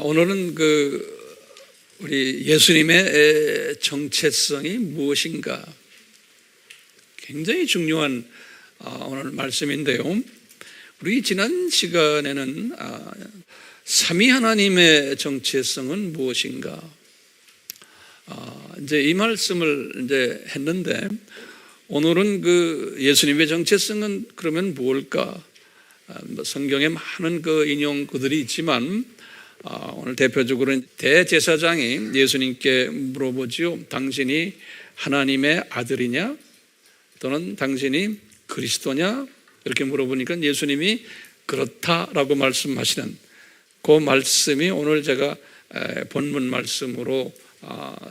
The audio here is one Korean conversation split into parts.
오늘은 우리 예수님의 정체성이 무엇인가 굉장히 중요한 오늘 말씀인데요. 우리 지난 시간에는 삼위 하나님의 정체성은 무엇인가 이제 이 말씀을 이제 했는데, 오늘은 예수님의 정체성은 그러면 무엇일까? 성경에 많은 인용구들이 있지만 오늘 대표적으로 대제사장이 예수님께 물어보지요. 당신이 하나님의 아들이냐? 또는 당신이 그리스도냐? 이렇게 물어보니까 예수님이 그렇다라고 말씀하시는 그 말씀이 오늘 제가 본문 말씀으로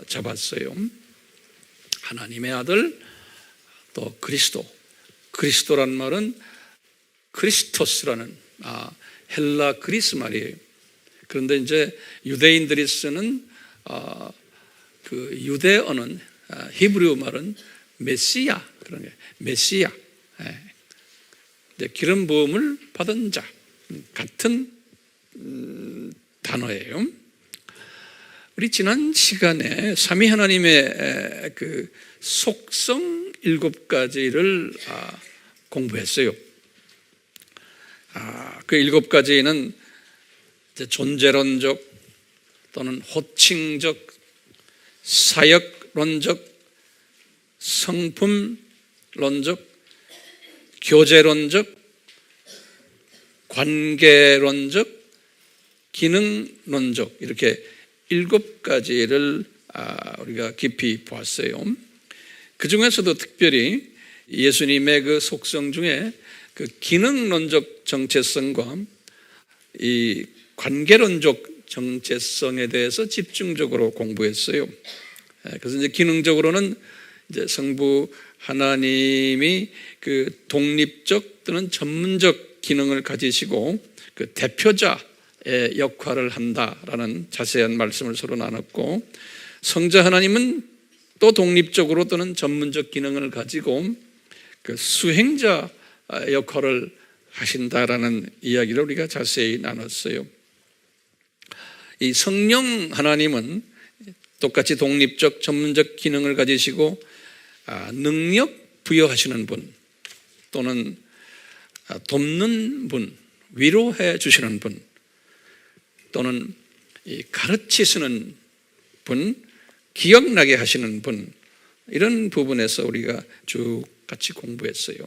잡았어요. 하나님의 아들, 또 그리스도란 말은 크리스토스라는 헬라 그리스 말이에요. 그런데 이제 유대인들이 쓰는 유대어는 히브리어 말은 메시아, 그런 게 메시아, 이제 기름 부음을 받은 자 같은 단어예요. 우리 지난 시간에 삼위 하나님의 속성 7가지를 공부했어요. 그 7가지는 존재론적 또는 호칭적, 사역론적, 성품론적, 교제론적, 관계론적, 기능론적, 이렇게 7가지를 우리가 깊이 보았어요. 그 중에서도 특별히 예수님의 속성 중에 기능론적 정체성과 이 관계론적 정체성에 대해서 집중적으로 공부했어요. 그래서 이제 기능적으로는 이제 성부 하나님이 독립적 또는 전문적 기능을 가지시고 대표자의 역할을 한다라는 자세한 말씀을 서로 나눴고, 성자 하나님은 또 독립적으로 또는 전문적 기능을 가지고 수행자 역할을 하신다라는 이야기를 우리가 자세히 나눴어요. 이 성령 하나님은 똑같이 독립적 전문적 기능을 가지시고 능력 부여하시는 분, 또는 돕는 분, 위로해 주시는 분, 또는 가르치시는 분, 기억나게 하시는 분, 이런 부분에서 우리가 쭉 같이 공부했어요.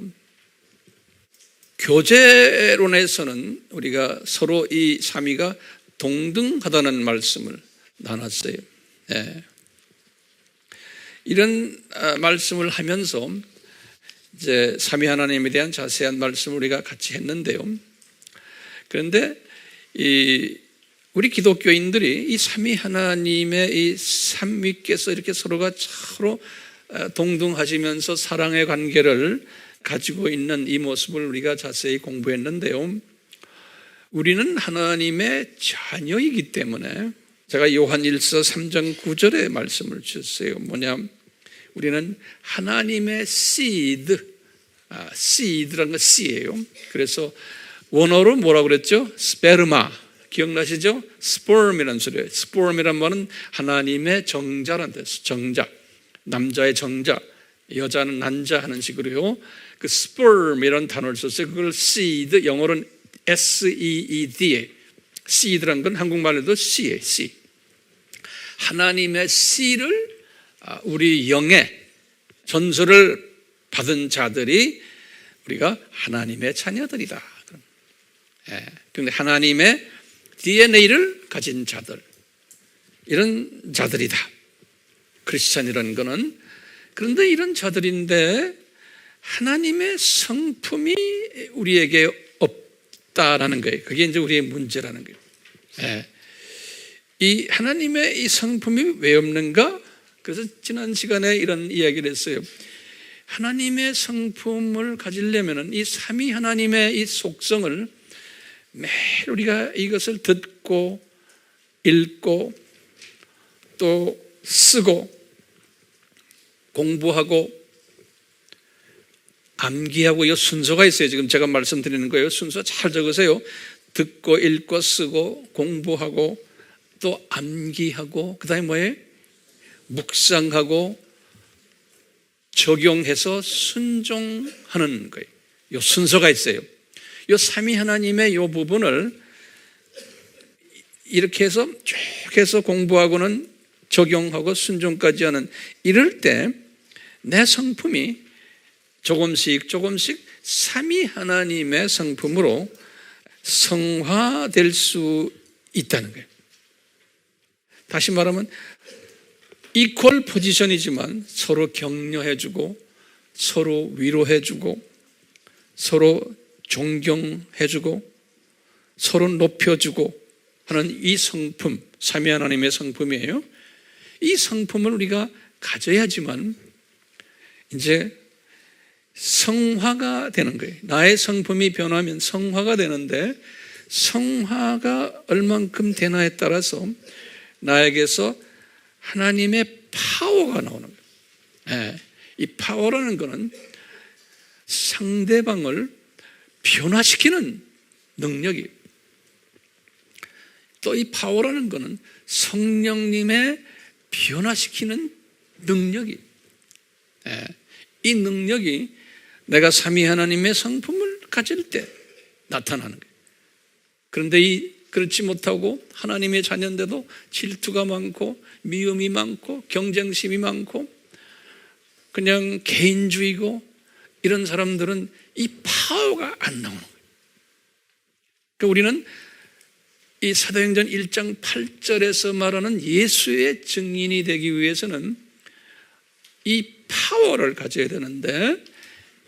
교제론에서는 우리가 서로 이 삼위가 동등하다는 말씀을 나눴어요. 이런 말씀을 하면서 이제 삼위 하나님에 대한 자세한 말씀을 우리가 같이 했는데요. 그런데 우리 기독교인들이 이 삼위 하나님의 이 삼위께서 이렇게 서로가 서로 동등하시면서 사랑의 관계를 가지고 있는 이 모습을 우리가 자세히 공부했는데요. 우리는 하나님의 자녀이기 때문에, 제가 요한 1서 3장 9절에 말씀을 주셨어요. 우리는 하나님의 seed라는 건 씨예요. 그래서 원어로 뭐라고 그랬죠? 스페르마, 기억나시죠? sperm이라는 소리예요. sperm이란 말은 하나님의 정자라는 뜻, 정자, 남자의 정자, 여자는 난자 하는 식으로요. sperm이라는 단어를 썼어요. 그걸 seed, 영어로는 seed, seed라는 건 한국말로도 씨예요. 씨. 하나님의 씨를 우리 영의 전설을 받은 자들이 우리가 하나님의 자녀들이다. 그런데 하나님의 DNA를 가진 자들, 이런 자들이다. 크리스찬이라는 것은. 그런데 이런 자들인데 하나님의 성품이 우리에게 없다라는 거예요. 그게 이제 우리의 문제라는 거예요. 이 하나님의 이 성품이 왜 없는가? 그래서 지난 시간에 이런 이야기를 했어요. 하나님의 성품을 가지려면 이 삼위 하나님의 이 속성을 매일 우리가 이것을 듣고 읽고 또 쓰고 공부하고 암기하고 이 순서가 있어요. 지금 제가 말씀드리는 거예요. 순서 잘 적으세요. 듣고 읽고 쓰고 공부하고 또 암기하고, 그 다음에 뭐예요? 묵상하고 적용해서 순종하는 거예요. 요 순서가 있어요. 요 삼위 하나님의 요 부분을 이렇게 해서 쭉 해서 공부하고는 적용하고 순종까지 하는, 이럴 때 내 성품이 조금씩 삼위 하나님의 성품으로 성화될 수 있다는 거예요. 다시 말하면 이퀄 포지션이지만 서로 격려해주고 서로 위로해주고 서로 존경해주고 서로 높여주고 하는 이 성품, 삼위 하나님의 성품이에요. 이 성품을 우리가 가져야지만 이제 성화가 되는 거예요. 나의 성품이 변하면 성화가 되는데, 성화가 얼만큼 되나에 따라서 나에게서 하나님의 파워가 나오는 거예요. 이 파워라는 것은 상대방을 변화시키는 능력이, 또 이 파워라는 것은 성령님의 변화시키는 능력이, 이 능력이 내가 삼위 하나님의 성품을 가질 때 나타나는 거예요. 그런데 그렇지 못하고 하나님의 자녀인데도 질투가 많고 미움이 많고 경쟁심이 많고 그냥 개인주의고 이런 사람들은 이 파워가 안 나오는 거예요. 그러니까 우리는 이 사도행전 1장 8절에서 말하는 예수의 증인이 되기 위해서는 이 파워를 가져야 되는데,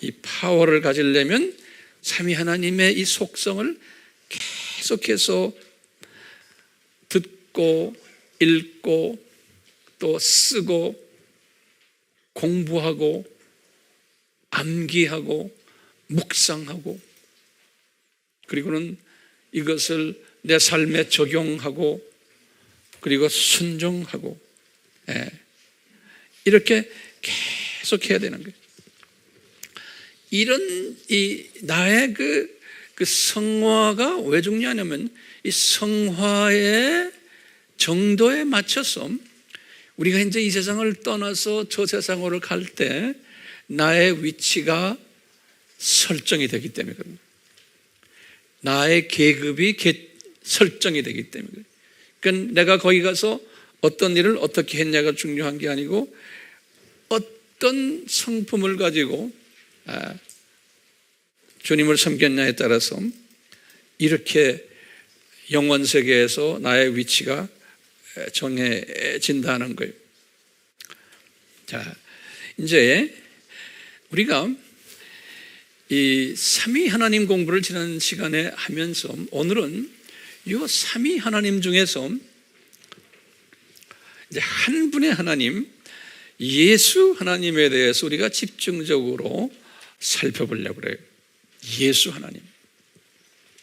이 파워를 가지려면 삼위 하나님의 이 속성을 계속해서 듣고 읽고 또 쓰고 공부하고 암기하고 묵상하고, 그리고는 이것을 내 삶에 적용하고 그리고 순종하고, 이렇게 계속 해야 되는 거예요. 이런 나의 그 성화가 왜 중요하냐면, 이 성화의 정도에 맞춰서 우리가 이제 이 세상을 떠나서 저 세상으로 갈 때 나의 위치가 설정이 되기 때문에 그럽니다. 나의 계급이 설정이 되기 때문에 그래요. 그러니까 내가 거기 가서 어떤 일을 어떻게 했냐가 중요한 게 아니고, 어떤 성품을 가지고 주님을 섬겼냐에 따라서 이렇게 영원 세계에서 나의 위치가 정해진다는 거예요. 자, 이제 우리가 이 삼위 하나님 공부를 지난 시간에 하면서 오늘은 이 삼위 하나님 중에서 이제 한 분의 하나님, 예수 하나님에 대해서 우리가 집중적으로 살펴보려고 그래요. 예수 하나님.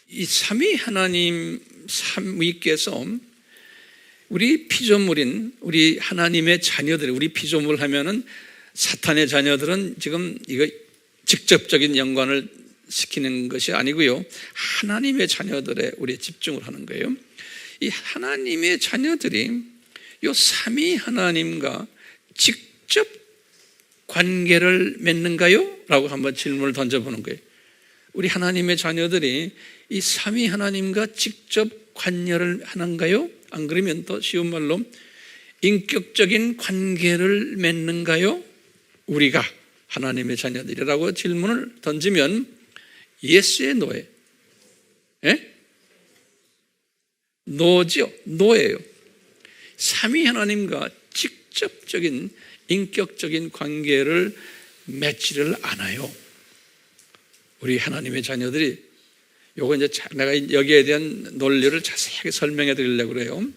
이 삼위 하나님, 삼위께서 우리 피조물인 우리 하나님의 자녀들, 우리 피조물 하면은 사탄의 자녀들은 지금 이거 직접적인 연관을 시키는 것이 아니고요, 하나님의 자녀들에 우리 집중을 하는 거예요. 이 하나님의 자녀들이 이 삼위 하나님과 직접 관계를 맺는가요? 라고 한번 질문을 던져보는 거예요. 우리 하나님의 자녀들이 이 삼위 하나님과 직접 관여를 하는가요? 안 그러면 또 쉬운 말로 인격적인 관계를 맺는가요? 우리가 하나님의 자녀들이라고 질문을 던지면 예스의 노예요. 노죠. 노예요. 삼위 하나님과 직접적인 인격적인 관계를 맺지를 않아요. 우리 하나님의 자녀들이 요거 이제 내가 여기에 대한 논리를 자세하게 설명해 드리려고 그래요.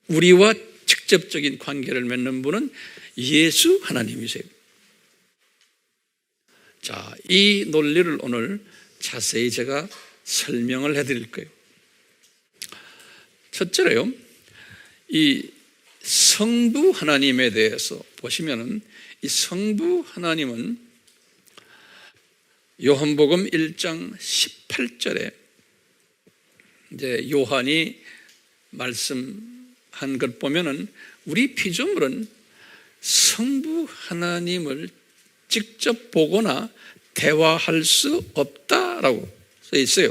우리와 직접적인 관계를 맺는 분은 예수 하나님이세요. 자, 이 논리를 오늘 자세히 제가 설명을 해 드릴 거예요. 첫째로요, 이 성부 하나님에 대해서 보시면은, 이 성부 하나님은 요한복음 1장 18절에 이제 요한이 말씀한 걸 보면은 우리 피조물은 성부 하나님을 직접 보거나 대화할 수 없다라고 써 있어요.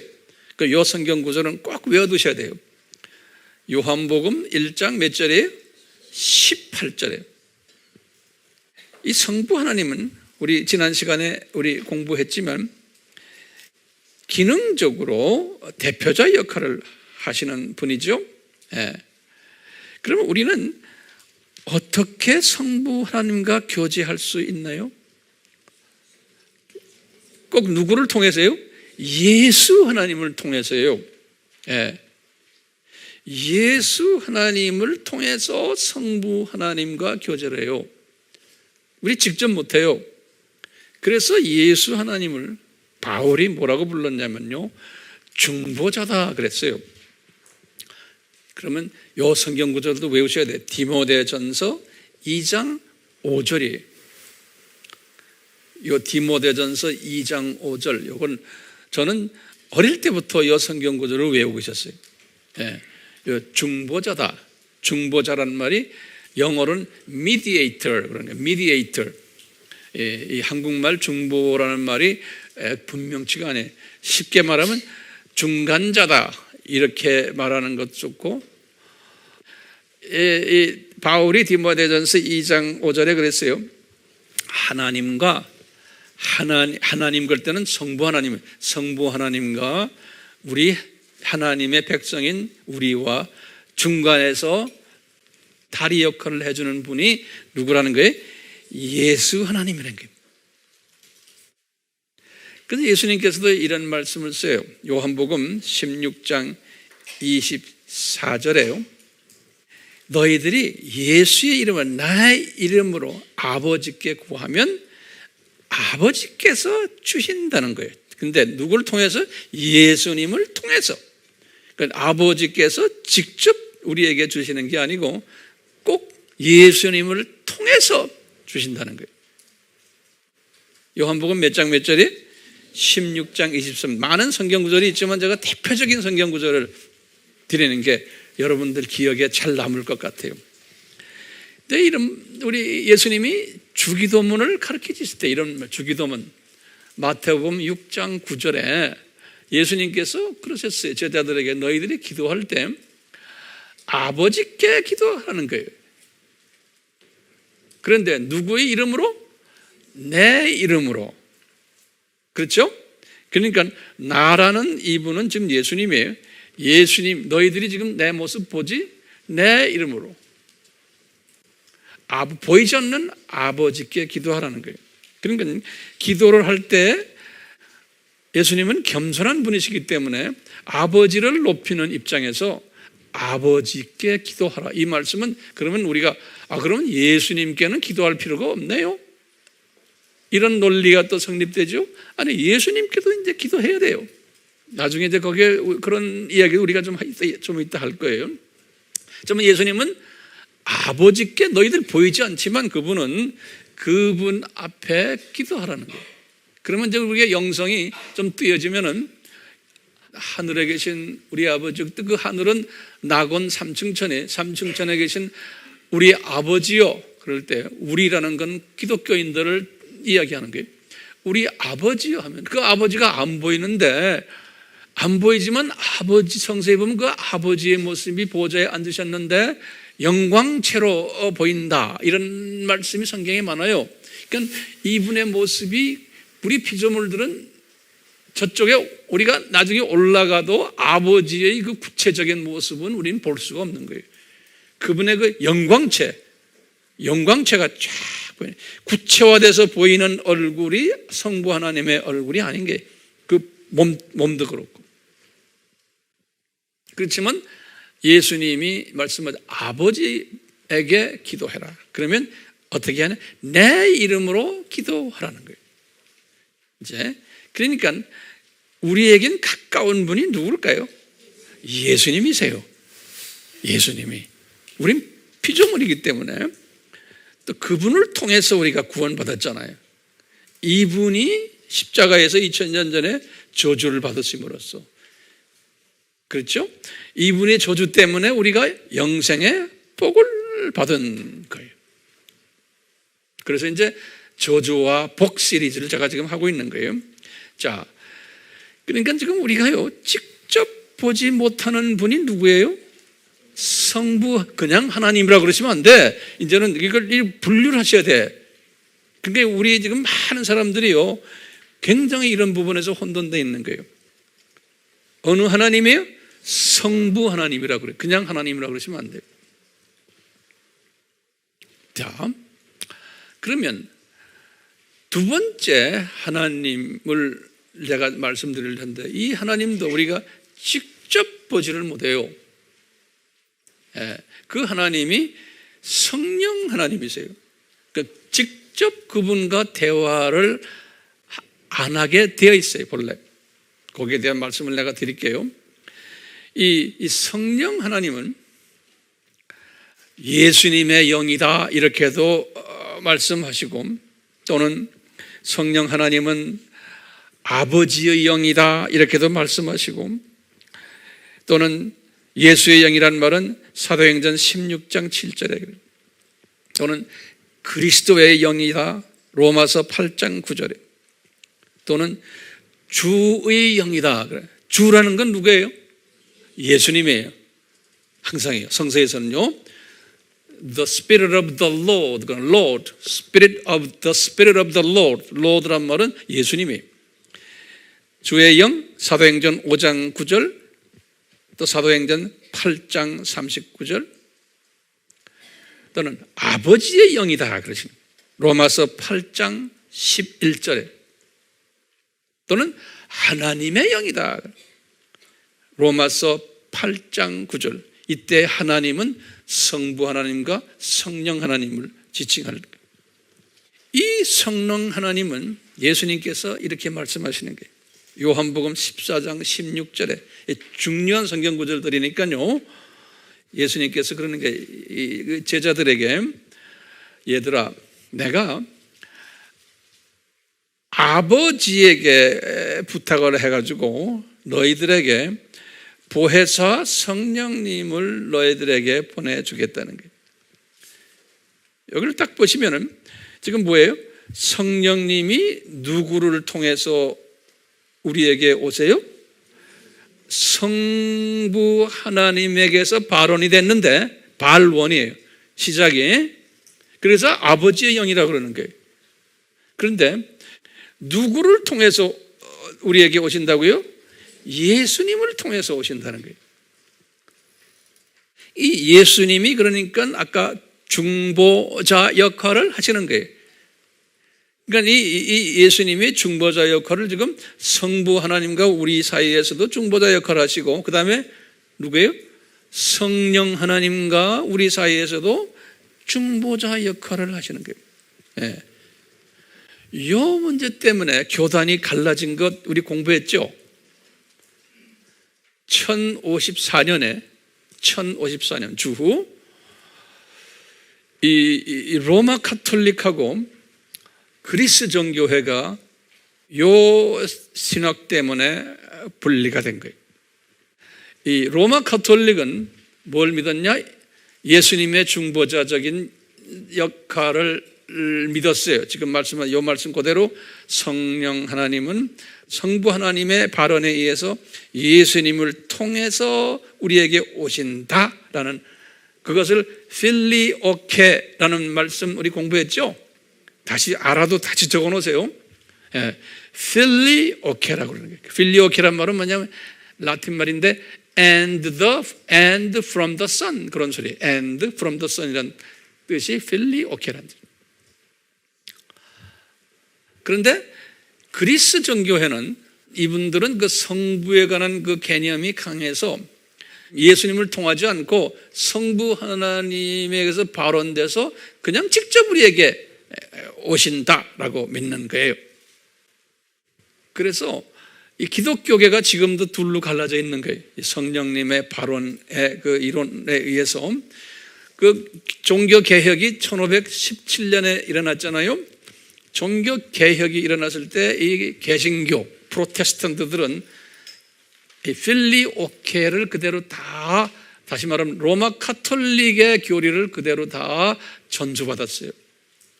이 성경 구절은 꼭 외워두셔야 돼요. 요한복음 1장 몇 절이에요? 18절이에요. 이 성부 하나님은 우리 지난 시간에 우리 공부했지만 기능적으로 대표자 역할을 하시는 분이죠. 예. 그러면 우리는 어떻게 성부 하나님과 교제할 수 있나요? 꼭 누구를 통해서요? 예수 하나님을 통해서요. 예. 예수 하나님을 통해서 성부 하나님과 교제를 해요. 우리 직접 못해요. 그래서 예수 하나님을 바울이 뭐라고 불렀냐면요, 중보자다 그랬어요. 그러면 요 성경 구절도 외우셔야 돼요. 디모데전서 2장 5절이에요. 요 디모데전서 2장 5절, 요건 저는 어릴 때부터 요 성경 구절을 외우고 있었어요. 예, 요 중보자다. 중보자란 말이 영어로는 mediator, 그러니까 mediator. 예, 이 한국말 중보라는 말이 분명치가 않아요. 쉽게 말하면 중간자다 이렇게 말하는 것도 좋고, 이 바울이 디모데전서 2장 5절에 그랬어요. 하나님과 하나님 그럴 때는 성부 하나님과 우리 하나님의 백성인 우리와 중간에서 다리 역할을 해주는 분이 누구라는 거예요? 예수 하나님이라는 거예요. 그래서 예수님께서도 이런 말씀을 써요. 요한복음 16장 24절에요. 너희들이 예수의 이름을 나의 이름으로 아버지께 구하면 아버지께서 주신다는 거예요. 근데 누구를 통해서? 예수님을 통해서. 그러니까 아버지께서 직접 우리에게 주시는 게 아니고 꼭 예수님을 통해서 주신다는 거예요. 요한복음 몇 장 몇 절이? 16장 23. 많은 성경 구절이 있지만 제가 대표적인 성경 구절을 드리는 게 여러분들 기억에 잘 남을 것 같아요. 근데 우리 예수님이 주기도문을 가르쳐 주실 때 이런 주기도문, 마태복음 6장 9절에 예수님께서 그러셨어요. 제자들에게 너희들이 기도할 때 아버지께 기도하라는 거예요. 그런데 누구의 이름으로? 내 이름으로. 그렇죠? 그러니까 나라는 이분은 지금 예수님이에요. 예수님, 너희들이 지금 내 모습 보지? 내 이름으로. 보이지 않는 아버지께 기도하라는 거예요. 그러니까 기도를 할 때 예수님은 겸손한 분이시기 때문에 아버지를 높이는 입장에서 아버지께 기도하라. 이 말씀은 그러면 우리가 그러면 예수님께는 기도할 필요가 없네요. 이런 논리가 또 성립되죠? 아니, 예수님께도 이제 기도해야 돼요. 나중에 이제 거기에 그런 이야기 우리가 좀 이따 할 거예요. 그러면 예수님은 아버지께 너희들 보이지 않지만 그분 앞에 기도하라는 거예요. 그러면 이제 우리의 영성이 좀 뜨여지면은 하늘에 계신 우리 아버지, 그 하늘은 낙원 삼층천에 계신 우리 아버지요. 그럴 때 우리라는 건 기독교인들을 이야기하는 거예요. 우리 아버지요 하면 그 아버지가 안 보이는데, 안 보이지만 아버지 성서에 보면 그 아버지의 모습이 보좌에 앉으셨는데 영광체로 보인다. 이런 말씀이 성경에 많아요. 그러니까 이분의 모습이 우리 피조물들은 저쪽에 우리가 나중에 올라가도 아버지의 그 구체적인 모습은 우리는 볼 수가 없는 거예요. 그분의 그 영광체가 쫙 보이는, 구체화돼서 보이는 얼굴이 성부 하나님의 얼굴이 아닌 게 그 몸도 그렇고. 그렇지만 예수님이 말씀하신 아버지에게 기도해라. 그러면 어떻게 하냐? 내 이름으로 기도하라는 거예요. 이제 그러니까 우리에겐 가까운 분이 누굴까요? 예수님이세요. 예수님이. 우린 피조물이기 때문에 또 그분을 통해서 우리가 구원받았잖아요. 이분이 십자가에서 2000년 전에 저주를 받으심으로써 그렇죠? 이분의 저주 때문에 우리가 영생의 복을 받은 거예요. 그래서 이제 저주와 복 시리즈를 제가 지금 하고 있는 거예요. 자, 그러니까 지금 우리가요, 직접 보지 못하는 분이 누구예요? 성부, 그냥 하나님이라 그러시면 안 돼. 이제는 이걸 분류를 하셔야 돼. 그러니까 우리 지금 많은 사람들이요, 굉장히 이런 부분에서 혼돈되어 있는 거예요. 어느 하나님이에요? 성부 하나님이라 그래요. 그냥 하나님이라 그러시면 안 돼요. 자, 그러면 두 번째 하나님을 제가 말씀드릴 텐데, 이 하나님도 우리가 직접 보지를 못해요. 그 하나님이 성령 하나님이세요. 그러니까 직접 그분과 대화를 안 하게 되어 있어요, 본래. 거기에 대한 말씀을 내가 드릴게요. 이 성령 하나님은 예수님의 영이다, 이렇게도 말씀하시고, 또는 성령 하나님은 아버지의 영이다, 이렇게도 말씀하시고, 또는 예수의 영이란 말은 사도행전 16장 7절에, 또는 그리스도의 영이다, 로마서 8장 9절에, 또는 주의 영이다. 주라는 건 누구예요? 예수님이에요. 항상이에요. 성서에서는요, The Spirit of the Lord, Lord, Spirit of the Lord, Lord란 말은 예수님이에요. 주의 영, 사도행전 5장 9절, 또 사도행전 8장 39절, 또는 아버지의 영이다 그러십니다. 로마서 8장 11절에, 또는 하나님의 영이다. 로마서 8장 9절. 이때 하나님은 성부 하나님과 성령 하나님을 지칭하는 거예요. 이 성령 하나님은 예수님께서 이렇게 말씀하시는 거예요. 요한복음 14장 16절에 중요한 성경 구절들이니까요, 예수님께서 그러는 게 제자들에게, 얘들아, 내가 아버지에게 부탁을 해가지고 너희들에게 보혜사 성령님을 너희들에게 보내주겠다는 거예요. 여기를 딱 보시면은 지금 뭐예요? 성령님이 누구를 통해서 우리에게 오세요? 성부 하나님에게서 발원이 됐는데, 발원이에요, 시작이. 그래서 아버지의 영이라고 그러는 거예요. 그런데 누구를 통해서 우리에게 오신다고요? 예수님을 통해서 오신다는 거예요. 이 예수님이 그러니까 아까 중보자 역할을 하시는 거예요. 그러니까 이 예수님이 중보자 역할을 지금 성부 하나님과 우리 사이에서도 중보자 역할을 하시고, 그 다음에 누구예요? 성령 하나님과 우리 사이에서도 중보자 역할을 하시는 거예요. 이 문제 때문에 교단이 갈라진 것 우리 공부했죠. 1054년 주후 이 로마 카톨릭하고 그리스 정교회가 요 신학 때문에 분리가 된 거예요. 이 로마 카톨릭은 뭘 믿었냐? 예수님의 중보자적인 역할을 믿었어요. 지금 말씀한 요 말씀 그대로 성령 하나님은 성부 하나님의 발언에 의해서 예수님을 통해서 우리에게 오신다라는, 그것을 필리오케라는 말씀 우리 공부했죠? 다시 알아도 다시 적어 놓으세요. 필리오케라고 그러는 거예요. 필리오케란 말은 뭐냐면 라틴 말인데 and from the Son, 그런 소리예요. and from the Son이라는 뜻이 필리오케라는 뜻. 그런데 그리스 정교회는, 이분들은 그 성부에 관한 그 개념이 강해서 예수님을 통하지 않고 성부 하나님에게서 발원돼서 그냥 직접 우리에게 오신다라고 믿는 거예요. 그래서 이 기독교계가 지금도 둘로 갈라져 있는 거예요. 성령님의 발원의 그 이론에 의해서. 그 종교 개혁이 1517년에 일어났잖아요. 종교 개혁이 일어났을 때 이 개신교 프로테스탄트들은 이 필리오케를 그대로 다, 다시 말하면 로마 카톨릭의 교리를 그대로 다 전수받았어요.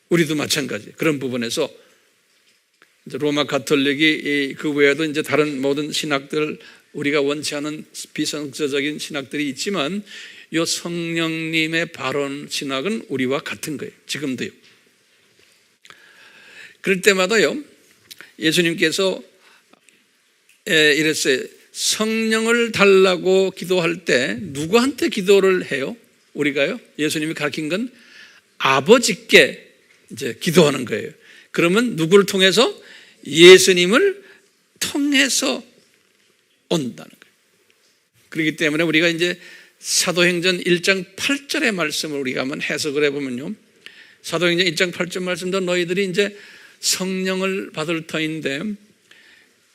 우리도 마찬가지. 그런 부분에서 이제 로마 카톨릭이 그 외에도 이제 다른 모든 신학들, 우리가 원치 않은 비성서적인 신학들이 있지만 이 성령님의 발언 신학은 우리와 같은 거예요. 지금도요. 그럴 때마다요, 예수님께서 이랬어요. 성령을 달라고 기도할 때 누구한테 기도를 해요? 우리가요? 예수님이 가르친 건 아버지께 이제 기도하는 거예요. 그러면 누구를 통해서? 예수님을 통해서 온다는 거예요. 그렇기 때문에 우리가 이제 사도행전 1장 8절의 말씀을 우리가 한번 해석을 해보면요, 사도행전 1장 8절 말씀도 너희들이 이제 성령을 받을 터인데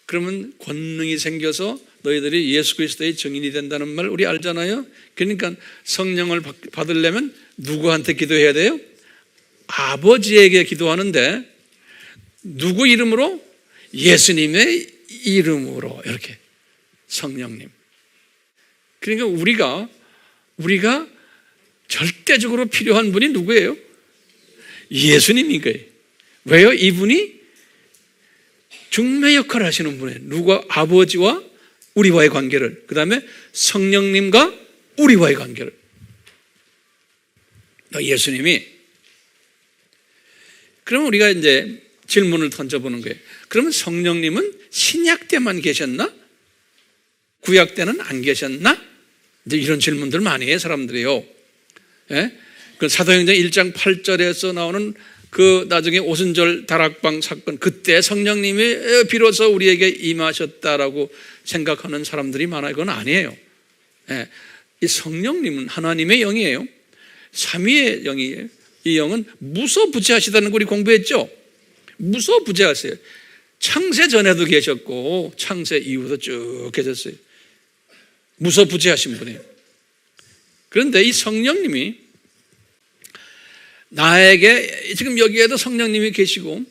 그러면 권능이 생겨서 너희들이 예수 그리스도의 증인이 된다는 말 우리 알잖아요. 그러니까 성령을 받으려면 누구한테 기도해야 돼요? 아버지에게 기도하는데 누구 이름으로? 예수님의 이름으로. 이렇게 성령님. 그러니까 우리가 절대적으로 필요한 분이 누구예요? 예수님인 거예요. 왜요? 이분이 중매 역할을 하시는 분이에요. 누가? 아버지와 우리와의 관계를, 그 다음에 성령님과 우리와의 관계를. 예수님이. 그러면 우리가 이제 질문을 던져보는 거예요. 그러면 성령님은 신약 때만 계셨나? 구약 때는 안 계셨나? 이제 이런 질문들 많이 해요, 사람들이요. 예? 그 사도행전 1장 8절에서 나오는 그 나중에 오순절 다락방 사건, 그때 성령님이 비로소 우리에게 임하셨다라고 생각하는 사람들이 많아요. 그건 아니에요. 예. 이 성령님은 하나님의 영이에요. 삼위의 영이에요. 이 영은 무소부재하시다는 거 우리 공부했죠? 무소부재하세요. 창세 전에도 계셨고 창세 이후도 쭉 계셨어요. 무소부재하신 분이에요. 그런데 이 성령님이 나에게, 지금 여기에도 성령님이 계시고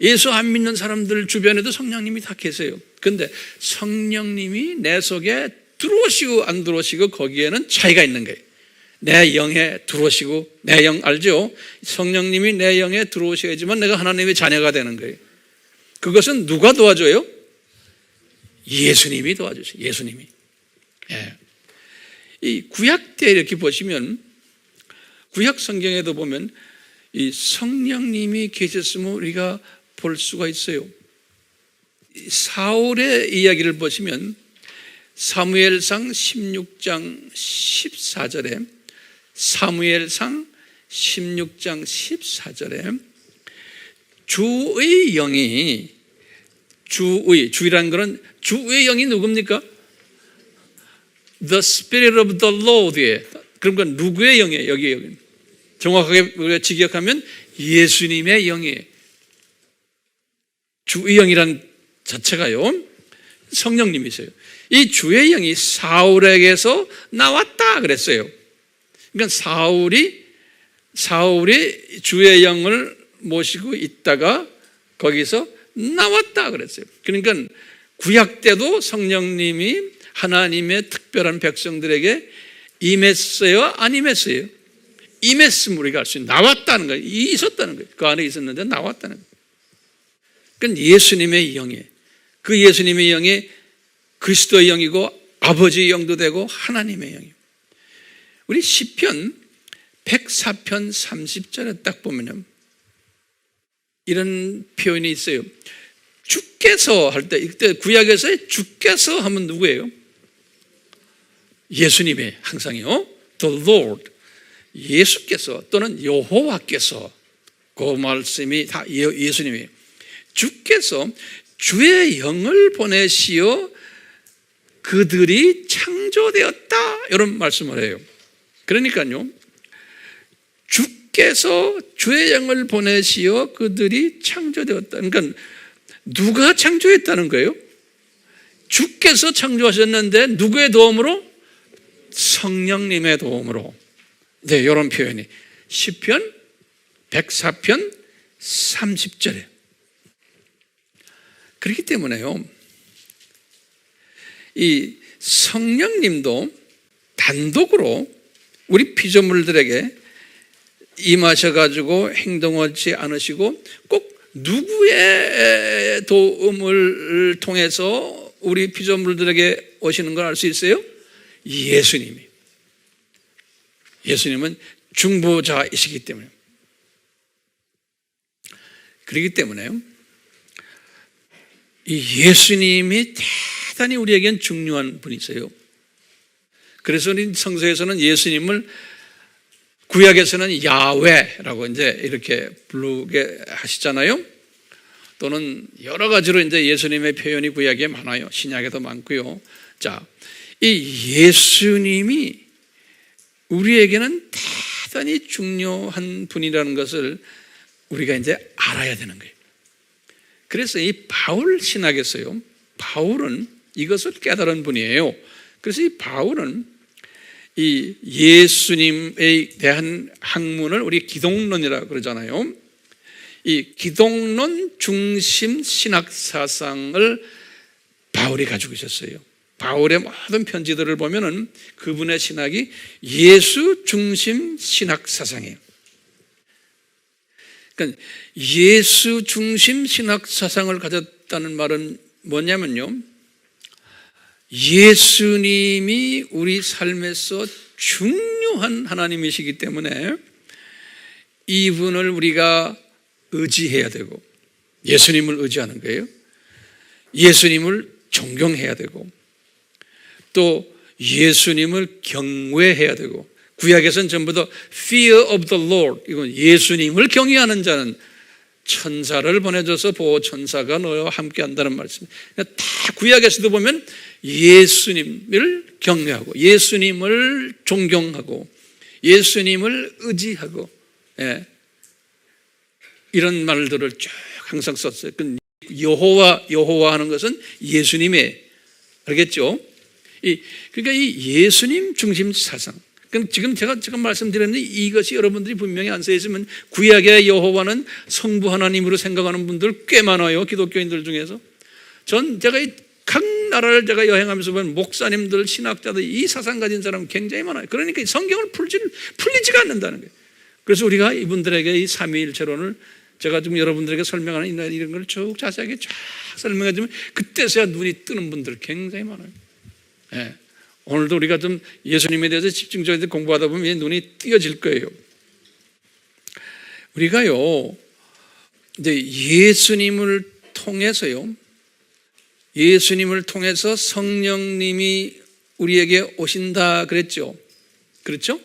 예수 안 믿는 사람들 주변에도 성령님이 다 계세요. 그런데 성령님이 내 속에 들어오시고 안 들어오시고 거기에는 차이가 있는 거예요. 내 영에 들어오시고, 내 영 알죠? 성령님이 내 영에 들어오셔야지만 내가 하나님의 자녀가 되는 거예요. 그것은 누가 도와줘요? 예수님이 도와주세요. 예수님이. 예. 이 구약 때 이렇게 보시면, 구약 성경에도 보면 이 성령님이 계셨음을 우리가 볼 수가 있어요. 사울의 이야기를 보시면 사무엘상 16장 14절에, 사무엘상 16장 14절에 주의 영이, 주의라는 것은 주의 영이 누굽니까? The Spirit of the Lord에, 그런 건 누구의 영이에요? 여기 정확하게 우리가 직역하면 예수님의 영이에요. 주의 영이란 자체가요, 성령님이세요. 이 주의 영이 사울에게서 나왔다 그랬어요. 그러니까 사울이 주의 영을 모시고 있다가 거기서 나왔다 그랬어요. 그러니까 구약 때도 성령님이 하나님의 특별한 백성들에게 임했어요? 안 임했어요? 임했음을 우리가 알 수 있는, 나왔다는 거예요. 있었다는 거예요. 그 안에 있었는데 나왔다는 거예요. 그건 예수님의 영이에요. 그 예수님의 영이 그리스도의 영이고 아버지의 영도 되고 하나님의 영이에요. 우리 시편 104편 30절에 딱 보면 이런 표현이 있어요. 주께서 할 때, 이때 구약에서 주께서 하면 누구예요? 예수님의, 항상이요. The Lord. 예수께서 또는 여호와께서, 그 말씀이 다 예수님이에요. 주께서 주의 영을 보내시어 그들이 창조되었다, 이런 말씀을 해요. 그러니까요, 주께서 주의 영을 보내시어 그들이 창조되었다. 그러니까 누가 창조했다는 거예요? 주께서 창조하셨는데 누구의 도움으로? 성령님의 도움으로. 네, 이런 표현이 시편 104편 30절에. 그렇기 때문에요, 이 성령님도 단독으로 우리 피조물들에게 임하셔가지고 행동하지 않으시고 꼭 누구의 도움을 통해서 우리 피조물들에게 오시는 걸 알 수 있어요? 예수님이. 예수님은 중보자이시기 때문에. 그렇기 때문에 이 예수님이 대단히 우리에겐 중요한 분이세요. 그래서 성서에서는 예수님을 구약에서는 야훼라고 이제 이렇게 부르게 하시잖아요. 또는 여러 가지로 이제 예수님의 표현이 구약에 많아요. 신약에도 많고요. 자, 이 예수님이 우리에게는 대단히 중요한 분이라는 것을 우리가 이제 알아야 되는 거예요. 그래서 이 바울 신학에서요, 바울은 이것을 깨달은 분이에요. 그래서 이 바울은 이 예수님에 대한 학문을 우리 기독론이라고 그러잖아요. 이 기독론 중심 신학 사상을 바울이 가지고 있었어요. 바울의 모든 편지들을 보면은 그분의 신학이 예수 중심 신학 사상이에요. 그러니까 예수 중심 신학 사상을 가졌다는 말은 뭐냐면요, 예수님이 우리 삶에서 중요한 하나님이시기 때문에 이분을 우리가 의지해야 되고, 예수님을 의지하는 거예요. 예수님을 존경해야 되고, 또 예수님을 경외해야 되고, 구약에서는 전부 다 fear of the Lord, 이건 예수님을 경외하는 자는 천사를 보내줘서 보호 천사가 너와 함께 한다는 말씀입니다. 다 구약에서도 보면 예수님을 경외하고 예수님을 존경하고 예수님을 의지하고, 예, 이런 말들을 쭉 항상 썼어요. 여호와 하는 것은 예수님의, 알겠죠? 그러니까 이 예수님 중심 사상. 지금 제가 말씀드렸는데 이것이 여러분들이 분명히 안 써 있으면 구약의 여호와는 성부 하나님으로 생각하는 분들 꽤 많아요. 기독교인들 중에서. 제가 각 나라를 제가 여행하면서 보면 목사님들, 신학자들, 이 사상 가진 사람 굉장히 많아요. 그러니까 성경을 풀리지가 않는다는 거예요. 그래서 우리가 이분들에게 이 삼위일체론을 제가 지금 여러분들에게 설명하는 이런 걸 쭉 자세하게 쫙 설명해 주면 그때서야 눈이 뜨는 분들 굉장히 많아요. 예. 오늘도 우리가 좀 예수님에 대해서 집중적으로 공부하다 보면 눈이 띄어질 거예요. 우리가요, 이제 예수님을 통해서 성령님이 우리에게 오신다 그랬죠. 그렇죠?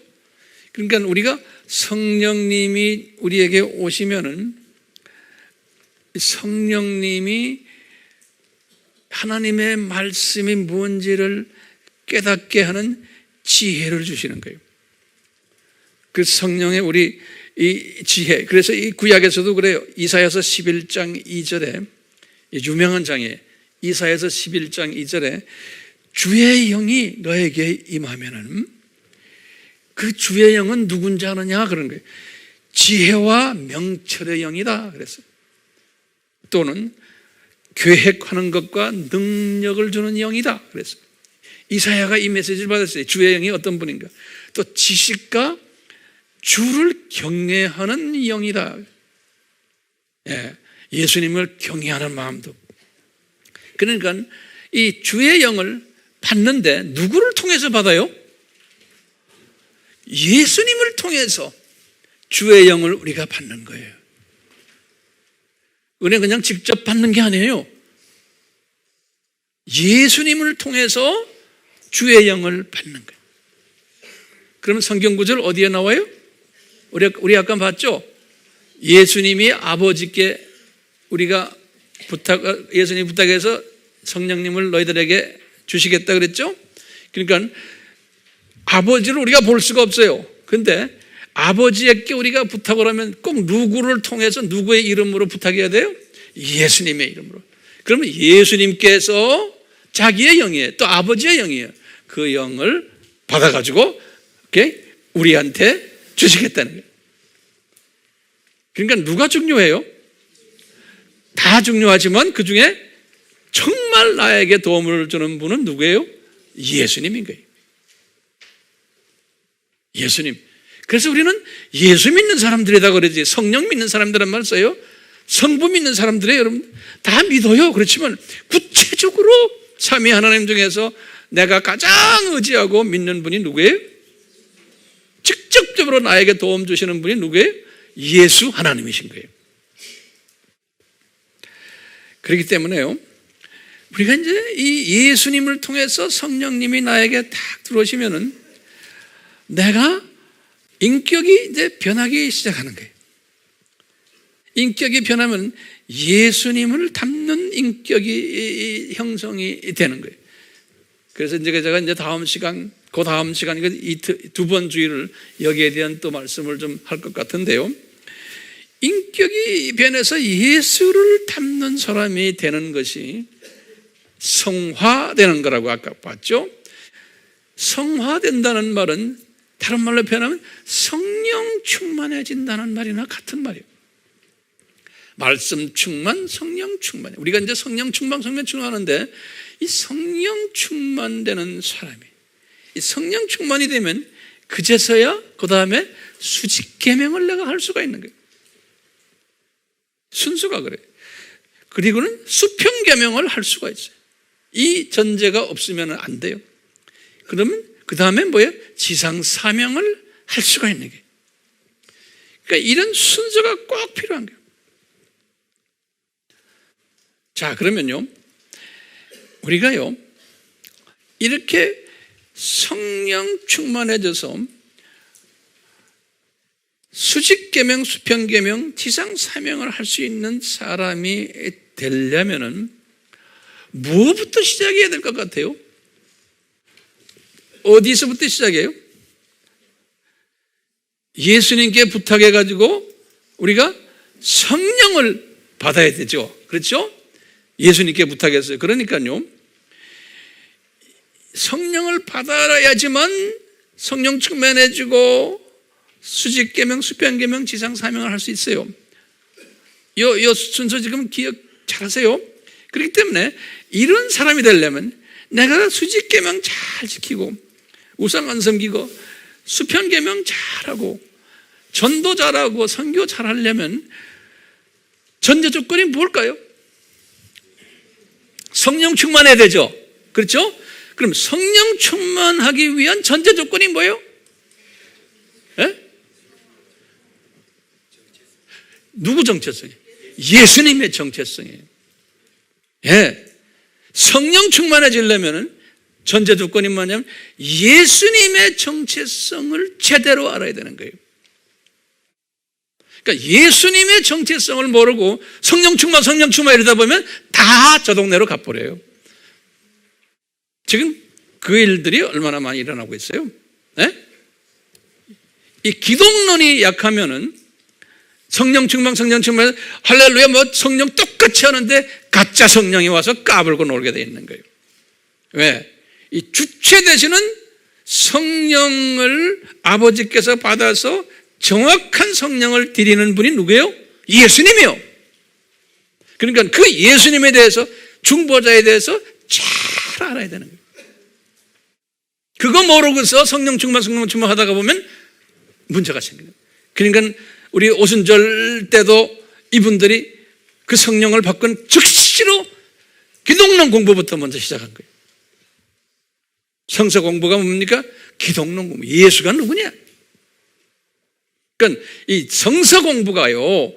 그러니까 우리가 성령님이 우리에게 오시면은 성령님이 하나님의 말씀이 뭔지를 깨닫게 하는 지혜를 주시는 거예요. 그 성령의 우리 이 지혜. 그래서 이 구약에서도 그래요. 이사야서 11장 2절에, 유명한 장에 이사야서 11장 2절에 주의 영이 너에게 임하면은, 그 주의 영은 누군지 아느냐 그런 거예요. 지혜와 명철의 영이다 그랬어요. 또는 계획하는 것과 능력을 주는 영이다 그랬어요. 이사야가 이 메시지를 받았어요. 주의 영이 어떤 분인가? 또 지식과 주를 경외하는 영이다. 예, 예수님을 경외하는 마음도. 그러니까 이 주의 영을 받는데 누구를 통해서 받아요? 예수님을 통해서 주의 영을 우리가 받는 거예요. 은혜 그냥 직접 받는 게 아니에요. 예수님을 통해서 주의 영을 받는 거예요. 그러면 성경 구절 어디에 나와요? 우리 아까 봤죠? 예수님이 아버지께 예수님 부탁해서 성령님을 너희들에게 주시겠다 그랬죠? 그러니까 아버지를 우리가 볼 수가 없어요. 근데 아버지에게 우리가 부탁을 하면 꼭 누구를 통해서 누구의 이름으로 부탁해야 돼요? 예수님의 이름으로. 그러면 예수님께서 자기의 영이에요. 또 아버지의 영이에요. 그 영을 받아가지고 우리한테 주시겠다는 거예요. 그러니까 누가 중요해요? 다 중요하지만 그 중에 정말 나에게 도움을 주는 분은 누구예요? 예수님인 거예요. 예수님. 그래서 우리는 예수 믿는 사람들이다 그러지, 성령 믿는 사람들은 말 써요. 성부 믿는 사람들이에요. 여러분 다 믿어요. 그렇지만 구체적으로 삼위 하나님 중에서 내가 가장 의지하고 믿는 분이 누구예요? 직접적으로 나에게 도움 주시는 분이 누구예요? 예수 하나님이신 거예요. 그렇기 때문에요, 우리가 이제 이 예수님을 통해서 성령님이 나에게 딱 들어오시면은 내가 인격이 이제 변하기 시작하는 거예요. 인격이 변하면 예수님을 닮는 인격이 형성이 되는 거예요. 그래서 이제 제가 이제 다음 시간, 이 두 번 주일을 여기에 대한 또 말씀을 좀 할 것 같은데요. 인격이 변해서 예수를 닮는 사람이 되는 것이 성화되는 거라고 아까 봤죠. 성화된다는 말은 다른 말로 표현하면 성령 충만해진다는 말이나 같은 말이에요. 말씀 충만, 성령 충만. 우리가 이제 성령 충만하는데 이 성령 충만되는 사람이, 이 성령 충만이 되면 그제서야 그 다음에 수직 계명을 내가 할 수가 있는 거예요. 순서가 그래요. 그리고는 수평 계명을 할 수가 있어요. 이 전제가 없으면 안 돼요. 그러면 그 다음에 뭐예요? 지상 사명을 할 수가 있는 거예요. 그러니까 이런 순서가 꼭 필요한 거예요. 자, 그러면요, 우리가요 이렇게 성령 충만해져서 수직계명, 수평계명, 지상사명을 할 수 있는 사람이 되려면은 무엇부터 시작해야 될 것 같아요? 어디서부터 시작해요? 예수님께 부탁해가지고 우리가 성령을 받아야 되죠. 그렇죠? 예수님께 부탁했어요. 그러니까요, 성령을 받아야지만 성령 충만해지고 수직계명, 수평계명, 지상사명을 할 수 있어요. 이 순서 지금 기억 잘하세요. 그렇기 때문에 이런 사람이 되려면 내가 수직계명 잘 지키고 우상 안 섬기고 수평계명 잘하고 전도 잘하고 선교 잘하려면 전제 조건이 뭘까요? 성령 충만해야 되죠. 그렇죠? 그럼 성령 충만하기 위한 전제 조건이 뭐예요? 예? 누구 정체성이에요? 예수님의 정체성이에요. 예. 성령 충만해지려면 전제 조건이 뭐냐면 예수님의 정체성을 제대로 알아야 되는 거예요. 그러니까 예수님의 정체성을 모르고 성령 충만 이러다 보면 다 저 동네로 가버려요. 지금 그 일들이 얼마나 많이 일어나고 있어요. 네? 이 기독론이 약하면은 성령 충만 할렐루야 뭐 성령 똑같이 하는데 가짜 성령이 와서 까불고 놀게 돼 있는 거예요. 왜? 이 주체 되시는 성령을 아버지께서 받아서 정확한 성령을 드리는 분이 누구예요? 예수님이요. 그러니까 그 예수님에 대해서, 중보자에 대해서 잘 알아야 되는 거예요. 그거 모르고서 성령 충만 하다가 보면 문제가 생겨요. 그러니까 우리 오순절 때도 이분들이 그 성령을 받건 즉시로 기독론 공부부터 먼저 시작한 거예요. 성서 공부가 뭡니까? 기독론 공부. 예수가 누구냐? 그러니까 이 성서 공부가요,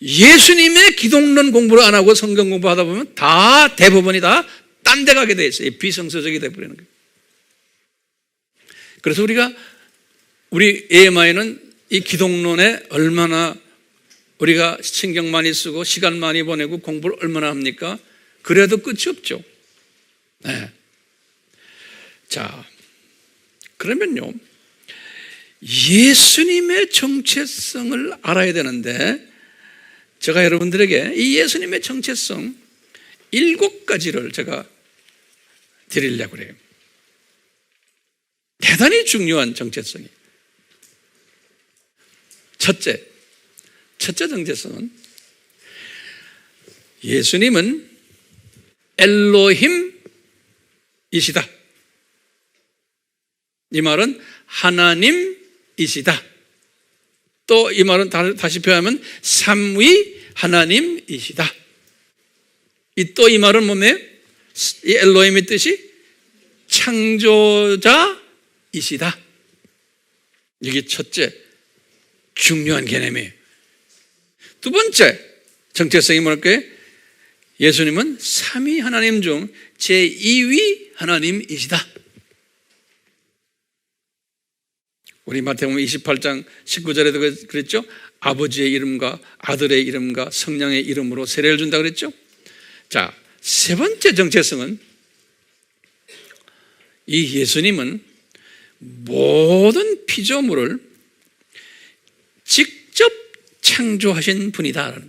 예수님의 기독론 공부를 안 하고 성경 공부하다 보면 다 대부분이 다 딴 데 가게 돼 있어요. 비성서적이 돼버리는 거예요. 그래서 우리 AMI는 이 기독론에 얼마나 우리가 신경 많이 쓰고 시간 많이 보내고 공부를 얼마나 합니까? 그래도 끝이 없죠. 네. 자, 그러면요, 예수님의 정체성을 알아야 되는데 제가 여러분들에게 이 예수님의 정체성 7가지를 제가 드리려고 그래요. 대단히 중요한 정체성이에요. 첫째 정체성은 예수님은 엘로힘이시다. 이 말은 하나님이시다. 또 이 말은 다시 표현하면 삼위 하나님이시다. 또 이 말은 뭐예요? 이 엘로힘의 뜻이 창조자이시다. 이게 첫째 중요한 개념이에요. 두 번째 정체성이 뭘까요? 예수님은 삼위 하나님 중 제2위 하나님이시다. 우리 마태복음 28장 19절에도 그랬죠. 아버지의 이름과 아들의 이름과 성령의 이름으로 세례를 준다 그랬죠. 자, 세 번째 정체성은 이 예수님은 모든 피조물을 직접 창조하신 분이다.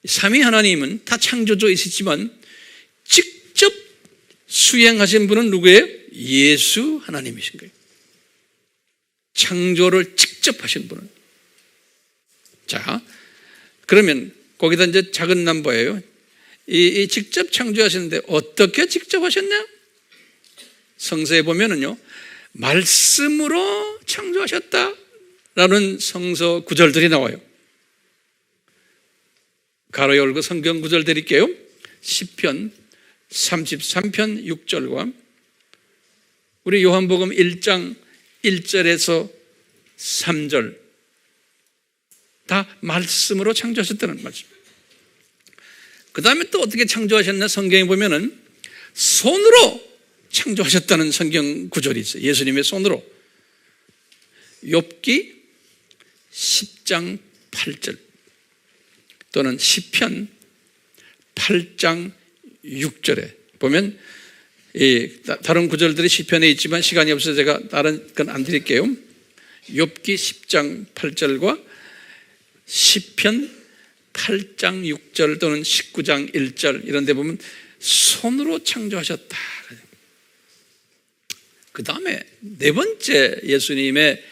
삼위 하나님은 다 창조주이시지만 직접 수행하신 분은 누구예요? 예수 하나님이신 거예요. 창조를 직접 하신 분은. 자, 그러면 거기다 이제 작은 남보예요. 이 직접 창조하시는데 어떻게 직접 하셨냐? 성서에 보면은요, 말씀으로 창조하셨다라는 성서 구절들이 나와요. 가로 열고 성경 구절 드릴게요. 시편 33편 6절과 우리 요한복음 1장 1절에서 3절 다 말씀으로 창조하셨다는 말씀. 그 다음에 또 어떻게 창조하셨나? 성경에 보면은 손으로 창조하셨다는 성경 구절이 있어요. 예수님의 손으로. 욥기 10장 8절 또는 시편 8장 6절에 보면 다른 구절들이 시편에 있지만 시간이 없어서 제가 다른 건 안 드릴게요. 욥기 10장 8절과 시편 8장 6절 또는 19장 1절 이런 데 보면 손으로 창조하셨다. 그 다음에 네 번째 예수님의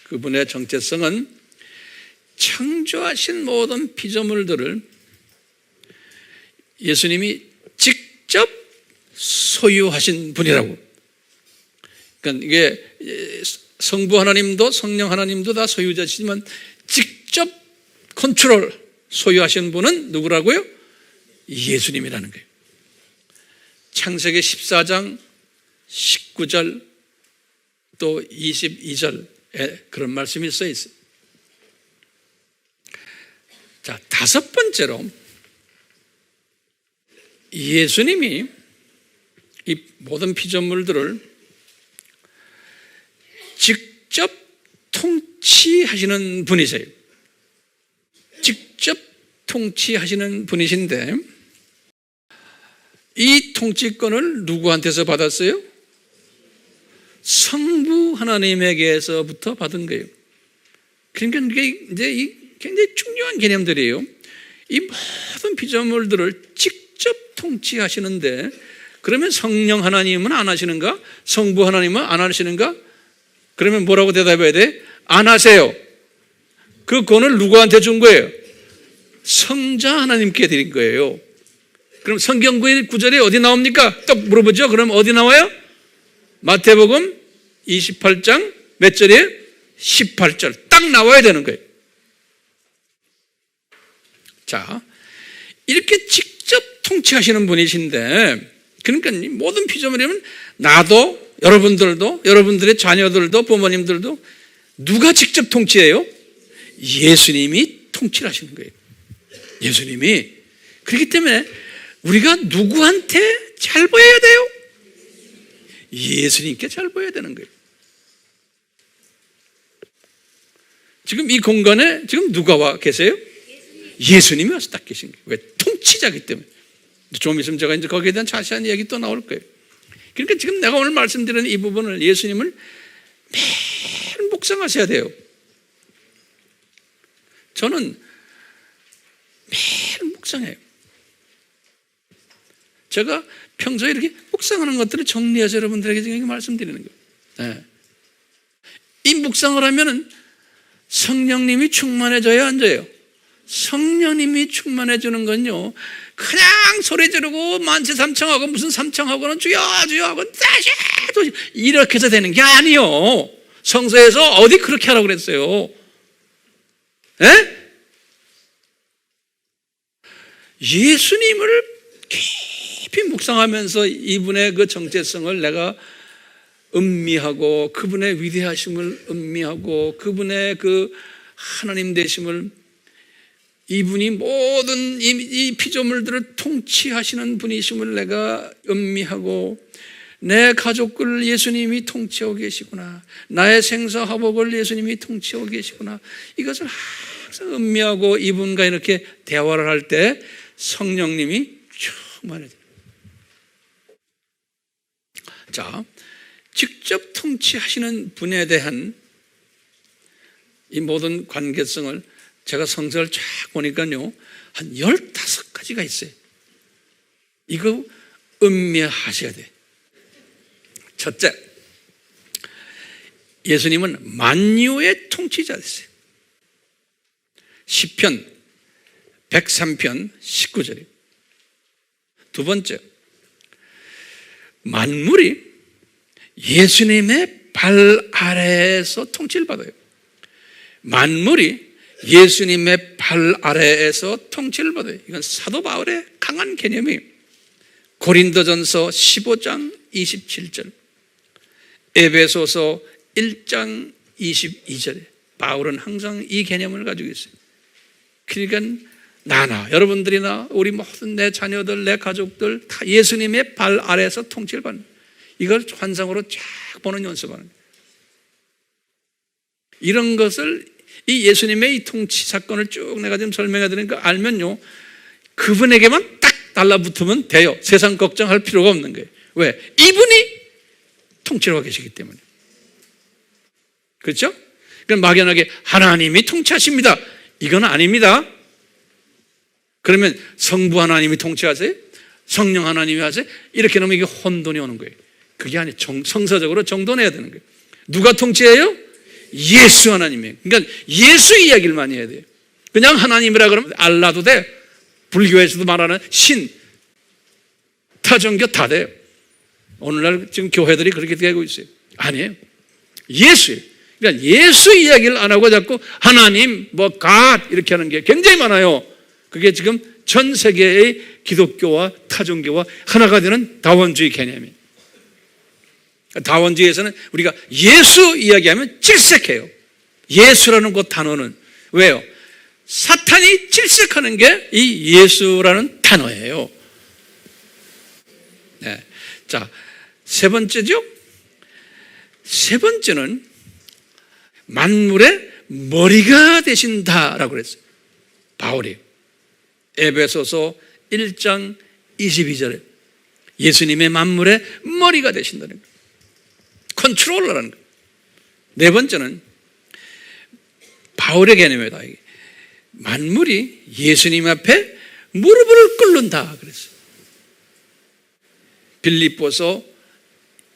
그분의 정체성은 창조하신 모든 피조물들을 예수님이 직접 소유하신 분이라고. 그러니까 이게 성부 하나님도 성령 하나님도 다 소유자시지만 직접 컨트롤 소유하신 분은 누구라고요? 예수님이라는 거예요. 창세기 14장 19절 또 22절에 그런 말씀이 써 있어요. 자, 다섯 번째로 예수님이 이 모든 피조물들을 직접 통치하시는 분이세요. 직접 통치하시는 분이신데 이 통치권을 누구한테서 받았어요? 성부 하나님에게서부터 받은 거예요. 그러니까 이게 이제 굉장히 중요한 개념들이에요. 이 모든 피조물들을 직접 통치하시는데 그러면 성령 하나님은 안 하시는가? 성부 하나님은 안 하시는가? 그러면 뭐라고 대답해야 돼? 안 하세요. 그 권을 누구한테 준 거예요? 성자 하나님께 드린 거예요. 그럼 성경 구절이 어디 나옵니까? 또 물어보죠. 그럼 어디 나와요? 마태복음 28장 몇 절이에요? 18절. 딱 나와야 되는 거예요. 자, 이렇게 직접 통치하시는 분이신데 그러니까 모든 피조물이면 나도 여러분들도 여러분들의 자녀들도 부모님들도 누가 직접 통치해요? 예수님이 통치를 하시는 거예요. 예수님이. 그렇기 때문에 우리가 누구한테 잘 보여야 돼요? 예수님께 잘 보여야 되는 거예요. 지금 이 공간에 지금 누가 와 계세요? 예수님이 와서 딱 계신 거예요. 왜? 통치자기 때문에. 좀 있으면 제가 이제 거기에 대한 자세한 이야기 또 나올 거예요. 그러니까 지금 내가 오늘 말씀드리는 이 부분을 예수님을 매일 묵상하셔야 돼요. 저는 매일 묵상해요. 제가 평소에 이렇게 묵상하는 것들을 정리해서 여러분들에게 지금 말씀드리는 거예요. 네. 이 묵상을 하면은 성령님이 충만해져야 안 돼요. 성령님이 충만해지는 건요, 그냥 소리 지르고 만세삼청하고 무슨 삼청하고는 주여 주여 하고 다시 이렇게 해서 되는 게 아니요. 성서에서 어디 그렇게 하라고 그랬어요? 에? 예수님을 깊이 묵상하면서 이분의 그 정체성을 내가 음미하고 그분의 위대하심을 음미하고 그분의 그 하나님 되심을, 이분이 모든 이 피조물들을 통치하시는 분이심을 내가 음미하고, 내 가족을 예수님이 통치하고 계시구나, 나의 생사화복을 예수님이 통치하고 계시구나, 이것을 항상 음미하고 이분과 이렇게 대화를 할 때 성령님이 충만해져요. 자, 직접 통치하시는 분에 대한 이 모든 관계성을 제가 성서를 쫙 보니까요, 한 15가지가 있어요. 이거 음미하셔야 돼. 첫째, 예수님은 만유의 통치자였어요. 시편 103편 19절이에요. 두 번째, 만물이 예수님의 발 아래에서 통치를 받아요. 만물이 예수님의 발 아래에서 통치를 받아요. 이건 사도 바울의 강한 개념이에요. 고린도전서 15장 27절, 에베소서 1장 22절에 바울은 항상 이 개념을 가지고 있어요. 그러니까 나나 여러분들이나 우리 모든 내 자녀들, 내 가족들 다 예수님의 발 아래에서 통치를 받는, 이걸 환상으로 쫙 보는 연습하는 거예요. 이런 것을, 이 예수님의 이 통치 사건을 쭉 내가 지금 설명해 드리니까 알면요, 그분에게만 딱 달라붙으면 돼요. 세상 걱정할 필요가 없는 거예요. 왜? 이분이 통치를 하고 계시기 때문에. 그렇죠? 그럼 막연하게 하나님이 통치하십니다, 이건 아닙니다. 그러면 성부 하나님이 통치하세요? 성령 하나님이 하세요? 이렇게 하면 이게 혼돈이 오는 거예요. 그게 아니에요. 성서적으로 정돈해야 되는 거예요. 누가 통치해요? 예수 하나님이에요. 그러니까 예수 이야기를 많이 해야 돼요. 그냥 하나님이라 그러면 알라도 돼. 불교에서도 말하는 신, 타종교 다 돼요. 오늘날 지금 교회들이 그렇게 되고 있어요. 아니에요. 예수예요. 그러니까 예수 이야기를 안 하고 자꾸 하나님, 뭐 갓 이렇게 하는 게 굉장히 많아요. 그게 지금 전 세계의 기독교와 타종교와 하나가 되는 다원주의 개념이에요. 다원주의에서는 우리가 예수 이야기하면 질색해요. 예수라는 그 단어는 왜요? 사탄이 질색하는 게 이 예수라는 단어예요. 네. 자, 세 번째죠. 세 번째는 만물의 머리가 되신다라고 그랬어요. 바울이 에베소서 1장 22절에 예수님의 만물의 머리가 되신다는 거예요. 컨트롤러라는 거예요. 네 번째는 바울의 개념이다. 만물이 예수님 앞에 무릎을 꿇는다 그랬어요. 빌립보서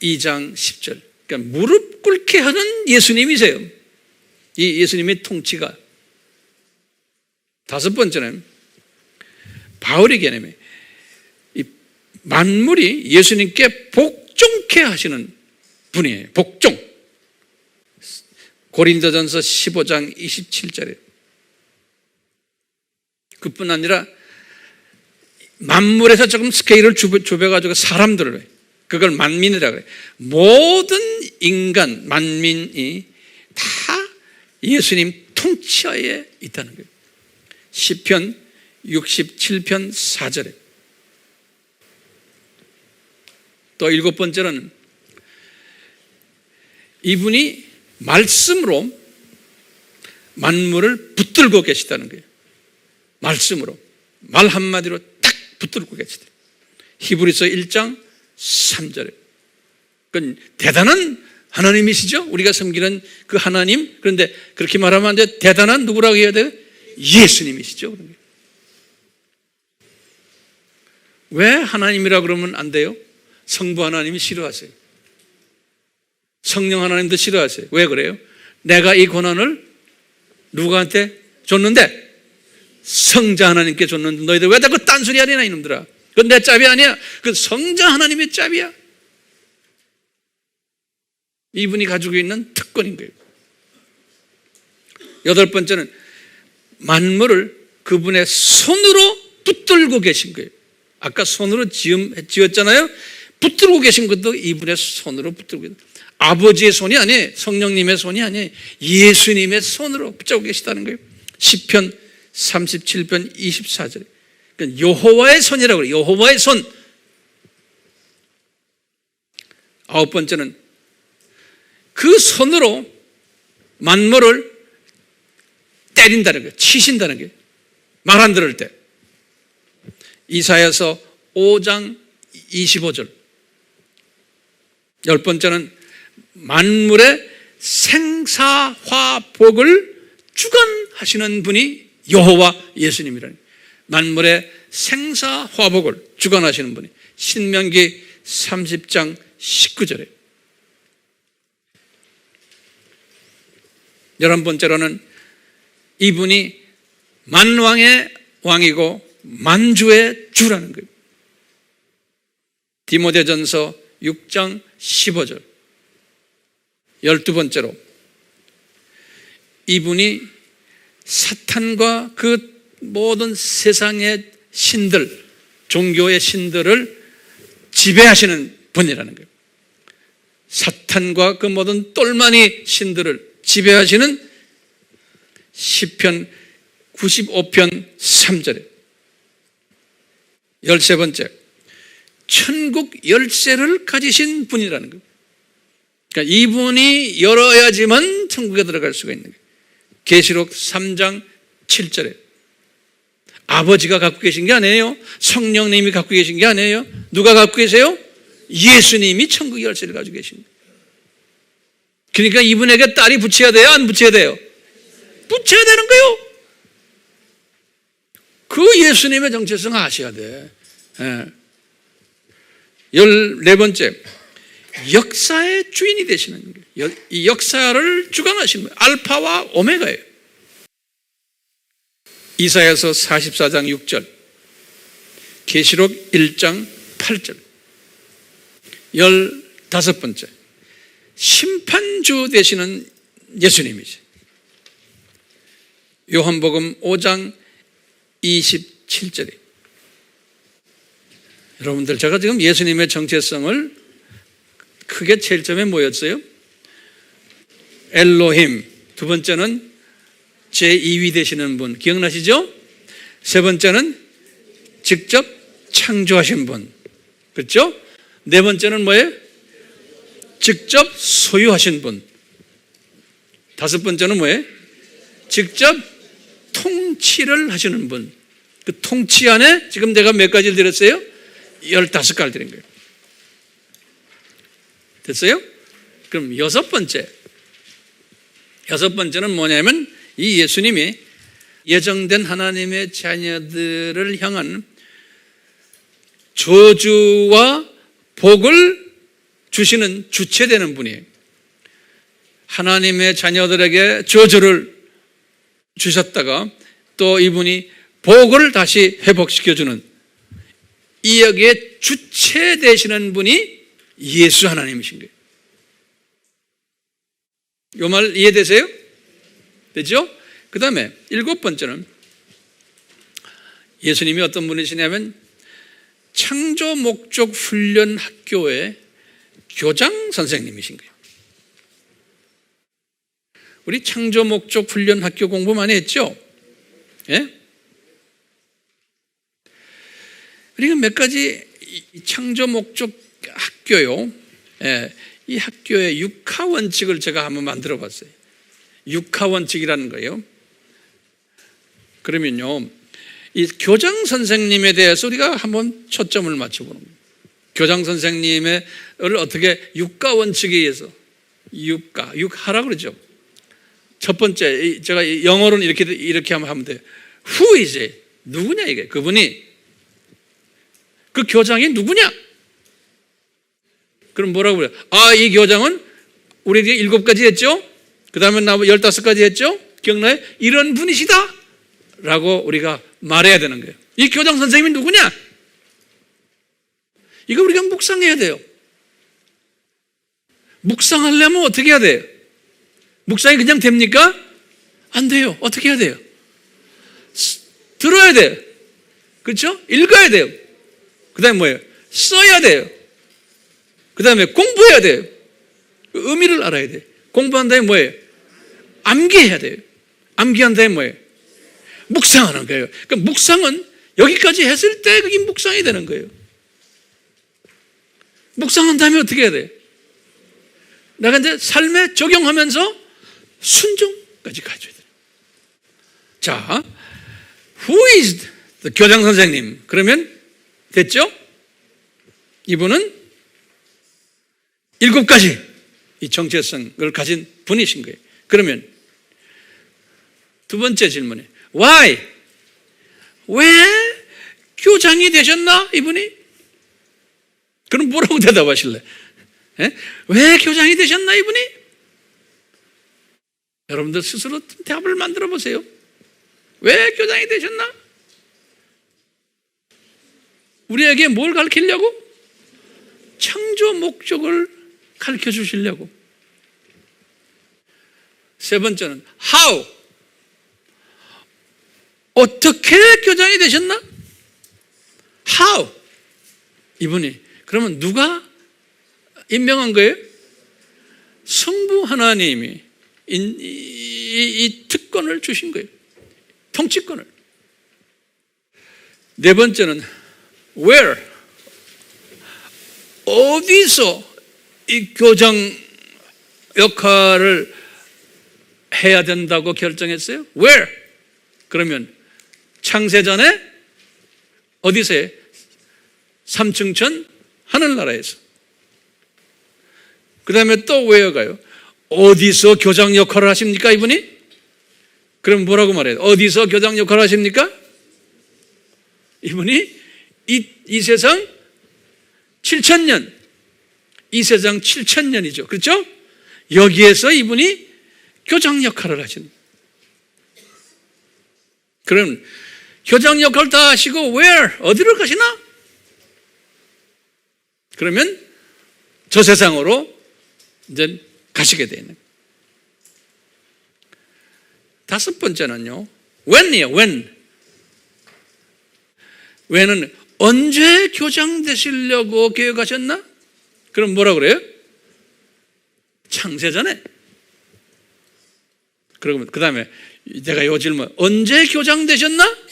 2장 10절. 그러니까 무릎 꿇게 하는 예수님이세요. 이 예수님의 통치가. 다섯 번째는 바울의 개념이 이 만물이 예수님께 복종케 하시는 분이에요. 복종. 고린도전서 15장 27절에 그뿐 아니라 만물에서 조금 스케일을 좁혀가지고 사람들을, 그걸 만민이라고 해요. 모든 인간, 만민이 다 예수님 통치하에 있다는 거예요. 시편 67편 4절에. 또 일곱 번째는 이분이 말씀으로 만물을 붙들고 계시다는 거예요. 말씀으로, 말 한마디로 딱 붙들고 계시다. 히브리서 1장 3절에. 그건 대단한 하나님이시죠? 우리가 섬기는 그 하나님. 그런데 그렇게 말하면 안 돼. 대단한 누구라고 해야 돼요? 예수님이시죠. 왜 하나님이라 그러면 안 돼요? 성부 하나님이 싫어하세요. 성령 하나님도 싫어하세요. 왜 그래요? 내가 이 권한을 누구한테 줬는데? 성자 하나님께 줬는데 너희들 왜 자꾸 딴소리 하려나 이놈들아. 그건 내 짭이 아니야. 그건 성자 하나님의 짭이야. 이분이 가지고 있는 특권인 거예요. 여덟 번째는 만물을 그분의 손으로 붙들고 계신 거예요. 아까 손으로 지었잖아요. 붙들고 계신 것도 이분의 손으로 붙들고 계신 거예요. 아버지의 손이 아니에요. 성령님의 손이 아니에요. 예수님의 손으로 붙잡고 계시다는 거예요. 시편 37편 24절에 그러니까 여호와의 손이라고 그래요. 여호와의 손. 아홉 번째는 그 손으로 만물을 때린다는 거예요. 치신다는 거예요. 말 안 들을 때. 이사야서 5장 25절. 열 번째는 만물의 생사화복을 주관하시는 분이 여호와 예수님이라는 거예요. 만물의 생사화복을 주관하시는 분이 신명기 30장 19절에. 11번째로는 이분이 만왕의 왕이고 만주의 주라는 거예요. 디모데전서 6장 15절. 12번째로 이분이 사탄과 그 모든 세상의 신들, 종교의 신들을 지배하시는 분이라는 거예요. 사탄과 그 모든 똘마니 신들을 지배하시는 시편 95편 3절에. 13번째, 천국 열쇠를 가지신 분이라는 거예요. 그러니까 이분이 열어야지만 천국에 들어갈 수가 있는 거예요. 계시록 3장 7절에. 아버지가 갖고 계신 게 아니에요. 성령님이 갖고 계신 게 아니에요. 누가 갖고 계세요? 예수님이 천국 열쇠를 가지고 계신 거예요. 그러니까 이분에게 딸이 붙여야 돼요? 안 붙여야 돼요? 붙여야 되는 거예요. 그 예수님의 정체성을 아셔야 돼. 14번째, 역사의 주인이 되시는 거예요. 이 역사를 주관하시는 거예요. 알파와 오메가예요. 이사야서 44장 6절, 계시록 1장 8절. 15번째, 심판주 되시는 예수님이지. 요한복음 5장 27절에. 여러분들, 제가 지금 예수님의 정체성을 크게 제일 처음에 뭐였어요? 엘로힘. 두 번째는 제2위 되시는 분, 기억나시죠? 세 번째는 직접 창조하신 분, 그렇죠? 네 번째는 뭐예요? 직접 소유하신 분. 다섯 번째는 뭐예요? 직접 통치를 하시는 분. 그 통치 안에 지금 내가 몇 가지를 드렸어요? 15가지를 드린 거예요. 됐어요? 그럼 여섯 번째는 뭐냐면 이 예수님이 예정된 하나님의 자녀들을 향한 저주와 복을 주시는 주체되는 분이에요. 하나님의 자녀들에게 저주를 주셨다가 또 이분이 복을 다시 회복시켜주는 이 여기에 주체 되시는 분이 예수 하나님이신 거예요. 이 말 이해되세요? 되죠? 그 다음에 7번째는 예수님이 어떤 분이시냐면 창조 목적 훈련 학교의 교장 선생님이신 거예요. 우리 창조 목적 훈련 학교 공부 많이 했죠? 예? 우리가 몇 가지 창조 목적 학교요. 예, 이 학교의 육하 원칙을 제가 한번 만들어 봤어요. 육하 원칙이라는 거예요. 그러면요, 이 교장 선생님에 대해서 우리가 한번 초점을 맞춰보는 거예요. 교장 선생님을 어떻게 육가 원칙에 의해서 육하라고 그러죠. 첫 번째, 제가 영어로는 이렇게 하면 돼요. Who is it? 누구냐 이게? 그분이 그 교장이 누구냐? 그럼 뭐라고 그래요? 이 교장은 우리에게 7가지 했죠? 그 다음에 15가지 했죠? 기억나요? 이런 분이시다. 라고 우리가 말해야 되는 거예요. 이 교장 선생님이 누구냐? 이거 우리가 묵상해야 돼요. 묵상하려면 어떻게 해야 돼요? 묵상이 그냥 됩니까? 안 돼요. 어떻게 해야 돼요? 들어야 돼요. 그렇죠? 읽어야 돼요. 그 다음에 뭐예요? 써야 돼요. 그 다음에 공부해야 돼요. 의미를 알아야 돼요. 공부한 다음에 뭐예요? 암기해야 돼요. 암기한 다음에 뭐예요? 묵상하는 거예요. 그러니까 묵상은 여기까지 했을 때 그게 묵상이 되는 거예요. 묵상한 다음에 어떻게 해야 돼요? 내가 이제 삶에 적용하면서 순종까지 가져야 돼요. 자, who is the 교장 선생님? 그러면 됐죠? 이분은 7가지 이 정체성을 가진 분이신 거예요. 그러면 두 번째 질문에 why? 왜 교장이 되셨나? 이분이? 그럼 뭐라고 대답하실래? 왜 교장이 되셨나? 이분이? 여러분들 스스로 답을 만들어 보세요. 왜 교장이 되셨나? 우리에게 뭘 가르치려고? 창조 목적을 가르쳐 주시려고. 세 번째는 how? 어떻게 교장이 되셨나? how? 이분이. 그러면 누가 임명한 거예요? 성부 하나님이 이 특권을 주신 거예요. 통치권을. 네 번째는 where? 어디서 이 교장 역할을 해야 된다고 결정했어요? where? 그러면 창세전에 어디서요? 삼층천 하늘나라에서. 그 다음에 또 where 가요? 어디서 교장 역할을 하십니까, 이분이? 그럼 뭐라고 말해요? 어디서 교장 역할을 하십니까? 이분이 이 세상 7,000년, 이 세상 7,000년이죠. 그렇죠? 여기에서 이분이 교장 역할을 하시는. 그럼 교장 역할 다 하시고 where? 어디로 가시나? 그러면 저 세상으로 이제 가시게 되는. 다섯 번째는요, when이에요. when은 언제 교장 되시려고 계획하셨나? 그럼 뭐라 그래요? 창세전에. 그러면 그 다음에 내가 이 질문, 언제 교장 되셨나?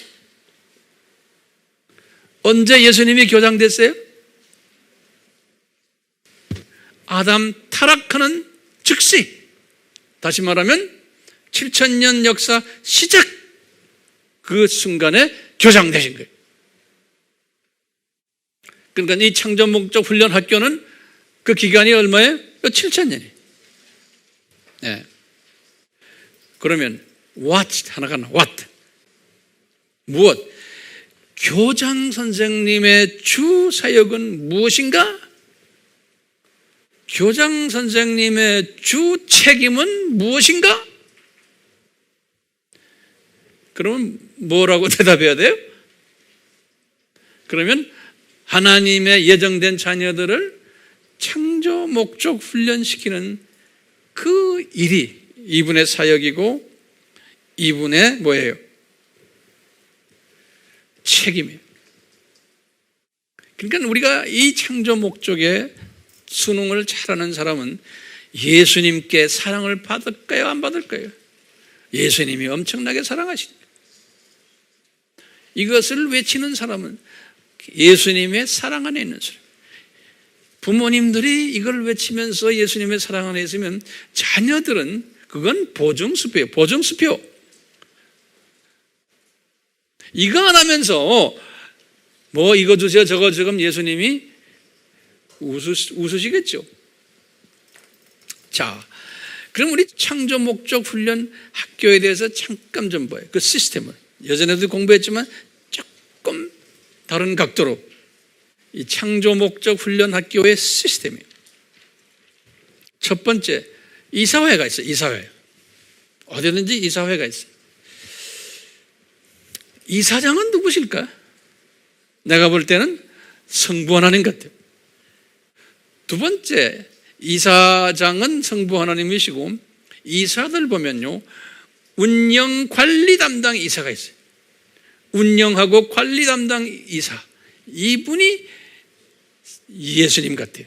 언제 예수님이 교장 됐어요? 아담 타락하는 즉시, 다시 말하면 7,000년 역사 시작 그 순간에 교장 되신 거예요. 그러니까 이 창조 목적 훈련 학교는 그 기간이 얼마예요? 7,000년이에요. 네. 그러면 what 하나가 나. what? 무엇? 교장 선생님의 주 사역은 무엇인가? 교장 선생님의 주 책임은 무엇인가? 그러면 뭐라고 대답해야 돼요? 그러면 하나님의 예정된 자녀들을 창조 목적 훈련시키는 그 일이 이분의 사역이고 이분의 뭐예요? 책임이에요. 그러니까 우리가 이 창조 목적에 순응을 잘하는 사람은 예수님께 사랑을 받을까요? 안 받을까요? 예수님이 엄청나게 사랑하십니다. 이것을 외치는 사람은 예수님의 사랑 안에 있는 사람. 부모님들이 이걸 외치면서 예수님의 사랑 안에 있으면 자녀들은 그건 보증수표예요. 보증수표. 이거 안 하면서 뭐 이거 주세요 저거 주면 예수님이 웃으시겠죠. 자, 그럼 우리 창조 목적 훈련 학교에 대해서 잠깐 좀 봐요. 그 시스템을. 예전에도 공부했지만 조금 다른 각도로 이 창조 목적 훈련 학교의 시스템이에요. 첫 번째, 이사회가 있어요. 이사회. 어디든지 이사회가 있어요. 이사장은 누구실까? 내가 볼 때는 성부 하나님 같아요. 두 번째, 이사장은 성부 하나님이시고, 이사들 보면요, 운영 관리 담당 이사가 있어요. 운영하고 관리 담당 이사, 이분이 예수님 같아요.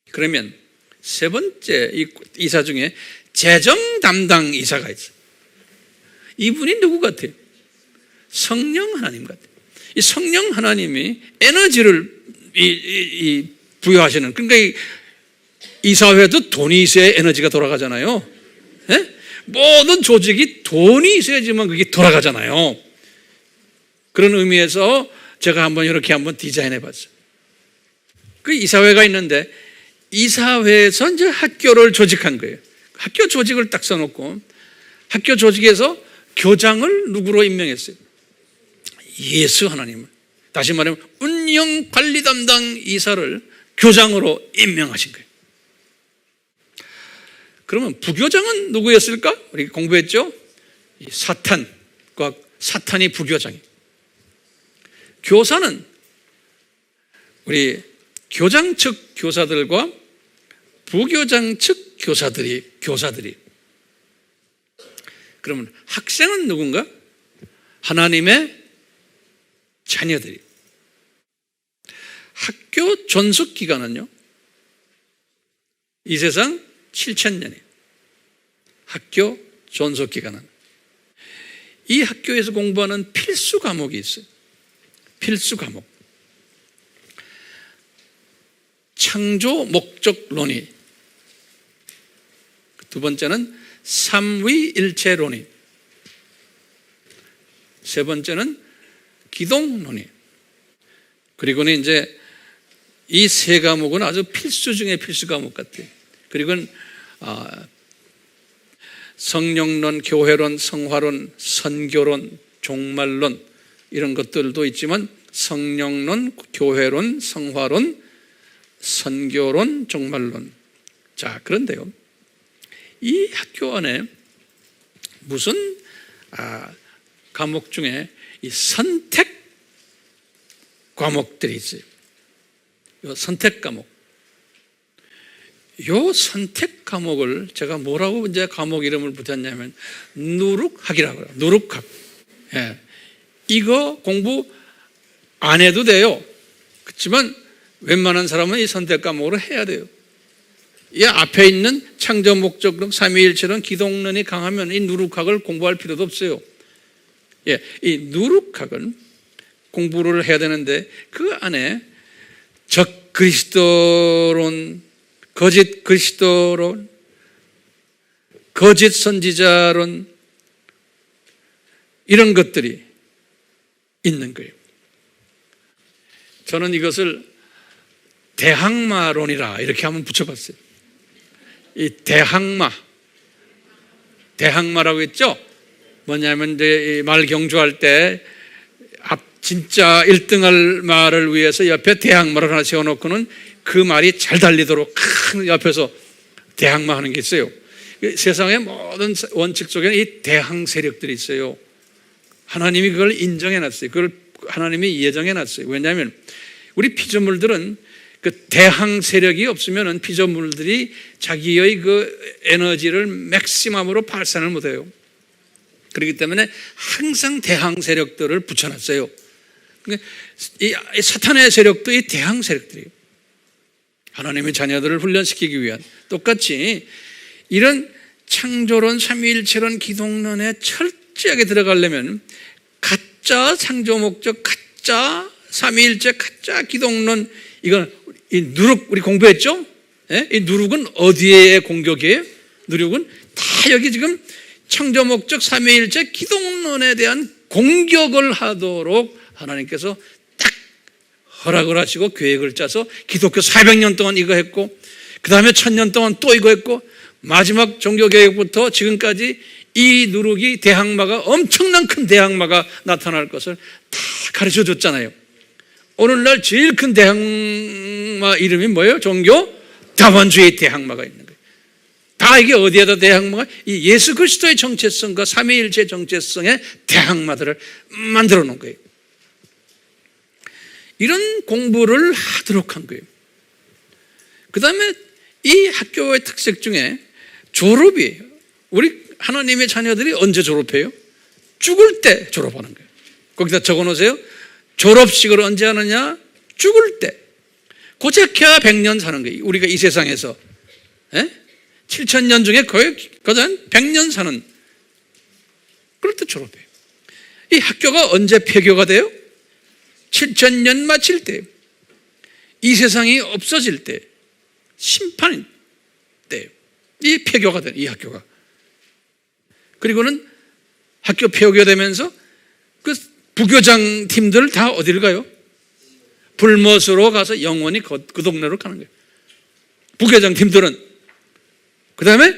그러면 세 번째 이사 중에 재정 담당 이사가 있어요. 이분이 누구 같아요? 성령 하나님 같아요. 이 성령 하나님이 에너지를 부여하시는, 그러니까 이사회도 돈이 있어야 에너지가 돌아가잖아요. 네? 모든 조직이 돈이 있어야지만 그게 돌아가잖아요. 그런 의미에서 제가 이렇게 디자인해 봤어요. 그 이사회가 있는데, 이사회에서 이제 학교를 조직한 거예요. 학교 조직을 딱 써놓고, 학교 조직에서 교장을 누구로 임명했어요? 예수 하나님을. 다시 말하면 운영 관리 담당 이사를 교장으로 임명하신 거예요. 그러면 부교장은 누구였을까? 우리 공부했죠? 사탄이 부교장이에요. 교사는 우리 교장 측 교사들과 부교장 측 교사들이. 그러면 학생은 누군가? 하나님의 자녀들이. 학교 존속 기간은요, 이 세상 7,000년이에요. 학교 존속 기간은. 이 학교에서 공부하는 필수 과목이 있어요. 필수 과목. 창조 목적 논의. 두 번째는 삼위일체 논의. 세 번째는 기동 논의. 그리고는 이제 이 세 과목은 아주 필수 중에 필수 과목 같아요. 그리고는 성령론, 교회론, 성화론, 선교론, 종말론 이런 것들도 있지만 성령론, 교회론, 성화론, 선교론, 종말론. 자, 그런데요, 이 학교 안에 무슨 과목 중에 이 선택 과목들이 있어요. 이 선택 과목. 요 선택 과목을 제가 뭐라고 이제 과목 이름을 붙였냐면 누룩학이라고 해요. 누룩학. 예. 이거 공부 안 해도 돼요. 그렇지만 웬만한 사람은 이 선택 과목으로 해야 돼요. 이 앞에 있는 창조 목적론, 삼위일체론, 기동론이 강하면 이 누룩학을 공부할 필요도 없어요. 예. 이 누룩학은 공부를 해야 되는데 그 안에 적 그리스도론, 거짓 그리스도론, 거짓 선지자론, 이런 것들이 있는 거예요. 저는 이것을 대항마론이라 이렇게 한번 붙여봤어요. 이 대항마라고 했죠? 뭐냐면 이제 말 경주할 때 진짜 1등할 말을 위해서 옆에 대항마를 하나 세워놓고는 그 말이 잘 달리도록 큰 옆에서 대항마 하는 게 있어요. 세상의 모든 원칙 속에는 이 대항 세력들이 있어요. 하나님이 그걸 인정해놨어요. 그걸 하나님이 예정해놨어요. 왜냐하면 우리 피조물들은 그 대항 세력이 없으면 피조물들이 자기의 그 에너지를 맥시멈으로 발산을 못해요. 그렇기 때문에 항상 대항 세력들을 붙여놨어요. 이 사탄의 세력도 이 대항 세력들이에요. 하나님의 자녀들을 훈련시키기 위한. 똑같이 이런 창조론, 삼위일체론, 기동론에 철저하게 들어가려면 가짜 창조 목적, 가짜 삼위일체, 가짜 기동론, 이건 이 누룩 우리 공부했죠? 예? 이 누룩은 어디에 공격이에요? 누룩은 다 여기 지금 창조 목적, 삼위일체, 기동론에 대한 공격을 하도록 하나님께서 딱 허락을 하시고 계획을 짜서 기독교 400년 동안 이거 했고, 그 다음에 1000년 동안 또 이거 했고, 마지막 종교개혁부터 지금까지 이 누룩이 대항마가, 엄청난 큰 대항마가 나타날 것을 다 가르쳐 줬잖아요. 오늘날 제일 큰 대항마 이름이 뭐예요? 종교 다원주의 대항마가 있는 거예요. 다 이게 어디에다 대항마가 이 예수 그리스도의 정체성과 삼위일체 정체성의 대항마들을 만들어 놓은 거예요. 이런 공부를 하도록 한 거예요. 그 다음에 이 학교의 특색 중에 졸업이에요. 우리 하나님의 자녀들이 언제 졸업해요? 죽을 때 졸업하는 거예요. 거기다 적어 놓으세요. 졸업식을 언제 하느냐? 죽을 때. 고작해야 100년 사는 거예요. 우리가 이 세상에서 7,000년 중에 거의 100년 사는, 그럴 때 졸업해요. 이 학교가 언제 폐교가 돼요? 7,000년 마칠 때, 이 세상이 없어질 때, 심판 때, 이 폐교가 돼요. 이 학교가. 그리고는 학교 폐교되면서 그 부교장 팀들 다 어디를 가요? 불못으로 가서 영원히 그 동네로 가는 거예요. 부교장 팀들은. 그 다음에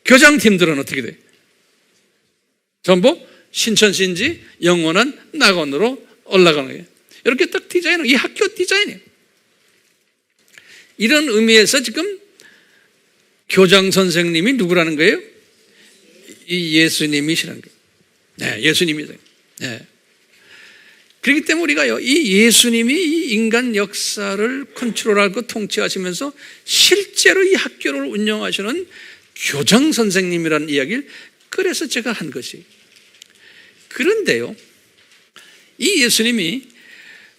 교장 팀들은 어떻게 돼요? 전부 신천신지 영원한 낙원으로 올라가는 거예요. 이렇게 딱 디자인을, 이 학교 디자인이에요. 이런 의미에서 지금 교장 선생님이 누구라는 거예요? 이 예수님이시라는 거예요. 네, 예수님이세요. 네. 그렇기 때문에 우리가요, 이 예수님이 이 인간 역사를 컨트롤하고 통치하시면서 실제로 이 학교를 운영하시는 교장 선생님이라는 이야기를 그래서 제가 한 것이. 그런데요, 이 예수님이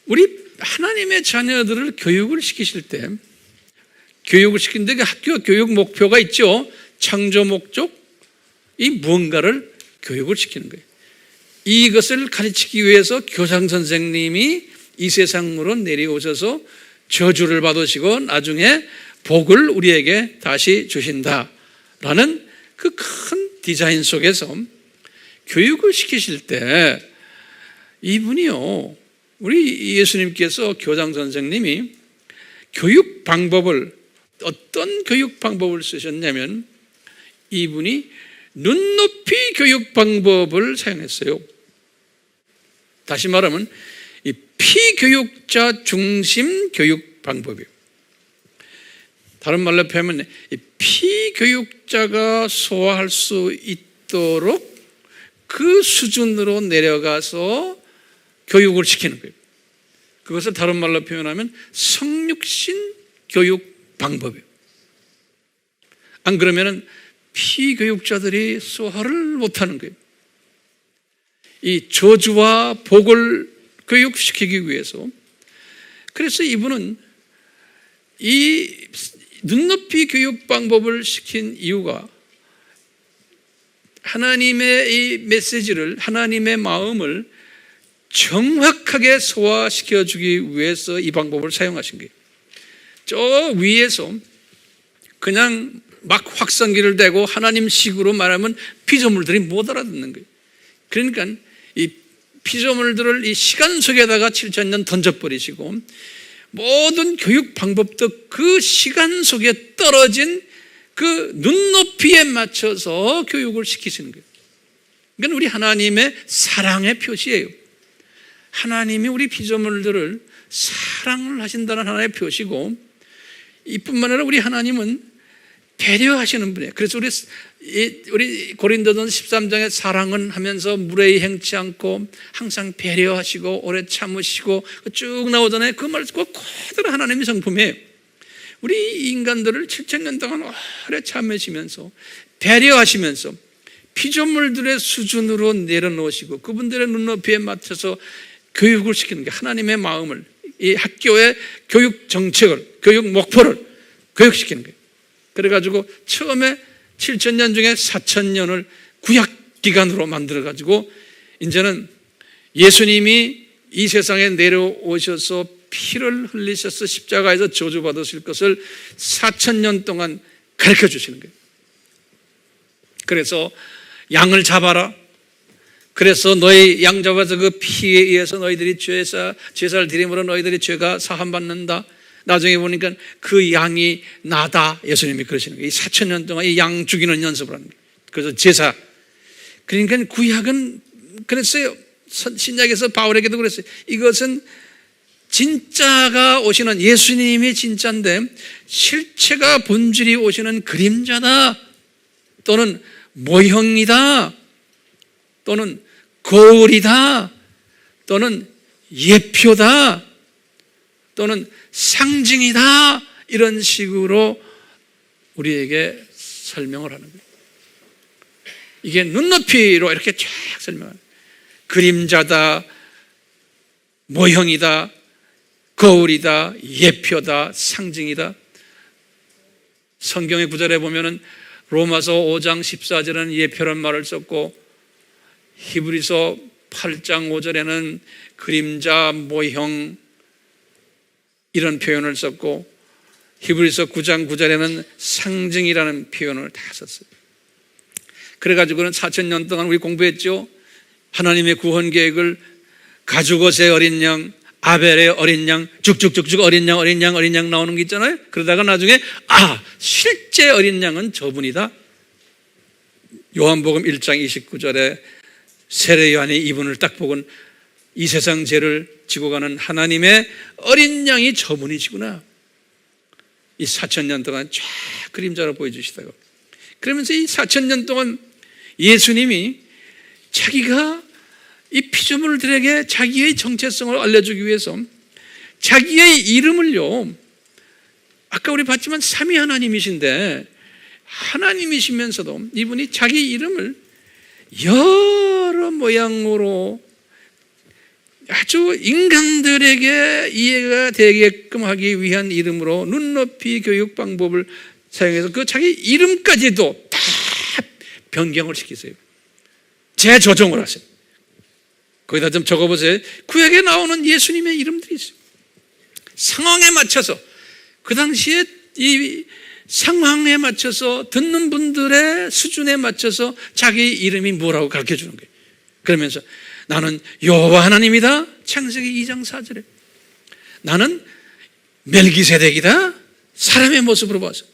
우리 하나님의 자녀들을 교육을 시키실 때, 교육을 시키는데 그 학교 교육 목표가 있죠. 창조 목적, 이 무언가를 교육을 시키는 거예요. 이것을 가르치기 위해서 교장 선생님이 이 세상으로 내려오셔서 저주를 받으시고 나중에 복을 우리에게 다시 주신다라는 그 큰 디자인 속에서 교육을 시키실 때 이분이요, 우리 예수님께서 교장 선생님이 교육 방법을, 어떤 교육 방법을 쓰셨냐면 이분이 눈높이 교육 방법을 사용했어요. 다시 말하면 이 피교육자 중심 교육 방법이에요. 다른 말로 표현하면 이 피교육자가 소화할 수 있도록 그 수준으로 내려가서 교육을 시키는 거예요. 그것을 다른 말로 표현하면 성육신 교육 방법이에요. 안 그러면은 피교육자들이 소화를 못하는 거예요. 이 저주와 복을 교육시키기 위해서. 그래서 이분은 이 눈높이 교육 방법을 시킨 이유가 하나님의 이 메시지를, 하나님의 마음을 정확하게 소화시켜 주기 위해서 이 방법을 사용하신 거예요. 저 위에서 그냥 막 확성기를 대고 하나님식으로 말하면 피조물들이 못 알아듣는 거예요. 그러니까 이 피조물들을 이 시간 속에다가 7,000년 던져버리시고 모든 교육 방법도 그 시간 속에 떨어진 그 눈높이에 맞춰서 교육을 시키시는 거예요. 그러니까 우리 하나님의 사랑의 표시예요. 하나님이 우리 피조물들을 사랑을 하신다는 하나의 표시고, 이뿐만 아니라 우리 하나님은 배려하시는 분이에요. 그래서 우리 고린도전 13장에 사랑은 하면서 무례히 행치 않고 항상 배려하시고 오래 참으시고 쭉 나오잖아요. 그 말 듣고 그대로 하나님의 성품이에요. 우리 인간들을 7,000년 동안 오래 참으시면서 배려하시면서 피조물들의 수준으로 내려놓으시고 그분들의 눈높이에 맞춰서 교육을 시키는 게 하나님의 마음을, 이 학교의 교육 정책을, 교육 목표를 교육시키는 거예요. 그래가지고 처음에 7,000년 중에 4,000년을 구약기간으로 만들어가지고 이제는 예수님이 이 세상에 내려오셔서 피를 흘리셔서 십자가에서 저주받으실 것을 4,000년 동안 가르쳐 주시는 거예요. 그래서 양을 잡아라. 그래서 너희 양 잡아서 그 피에 의해서 너희들이 제사를 드림으로 너희들이 죄가 사함받는다. 나중에 보니까 그 양이 나다. 예수님이 그러시는 거예요. 이 4,000년 동안 이 양 죽이는 연습을 하는 거예요. 그래서 제사. 그러니까 구약은 그랬어요. 신약에서 바울에게도 그랬어요. 이것은 진짜가 오시는 예수님이 진짜인데 실체가 본질이 오시는 그림자다, 또는 모형이다, 또는 거울이다, 또는 예표다, 또는 상징이다, 이런 식으로 우리에게 설명을 하는 거예요. 이게 눈높이로 이렇게 쫙 설명하는 거예요. 그림자다, 모형이다, 거울이다, 예표다, 상징이다. 성경의 구절에 보면은 로마서 5장 14절에는 예표란 말을 썼고, 히브리서 8장 5절에는 그림자, 모형 이런 표현을 썼고, 히브리서 9장 9절에는 상징이라는 표현을 다 썼어요. 그래가지고는 4,000년 동안 우리 공부했죠. 하나님의 구원 계획을 가죽옷의 어린 양, 아벨의 어린 양, 쭉쭉쭉쭉 어린 양 나오는 게 있잖아요. 그러다가 나중에 실제 어린 양은 저분이다. 요한복음 1장 29절에 세례 요한이 이분을 딱 보곤 이 세상 죄를 지고 가는 하나님의 어린 양이 저분이시구나. 이 4,000년 동안 쫙 그림자로 보여주시다가, 그러면서 이 4,000년 동안 예수님이 자기가 이 피조물들에게 자기의 정체성을 알려주기 위해서 자기의 이름을요, 아까 우리 봤지만 삼위 하나님이신데 하나님이시면서도 이분이 자기 이름을 여러 모양으로 아주 인간들에게 이해가 되게끔 하기 위한 이름으로 눈높이 교육 방법을 사용해서 그 자기 이름까지도 다 변경을 시키세요. 재조정을 하세요. 거기다 좀 적어보세요. 구약에 나오는 예수님의 이름들이 있어요. 상황에 맞춰서, 그 당시에 이 상황에 맞춰서, 듣는 분들의 수준에 맞춰서 자기 이름이 뭐라고 가르쳐 주는 거예요. 그러면서 나는 여호와 하나님이다, 창세기 2장 4절에. 나는 멜기세덱이다, 사람의 모습으로 봐서,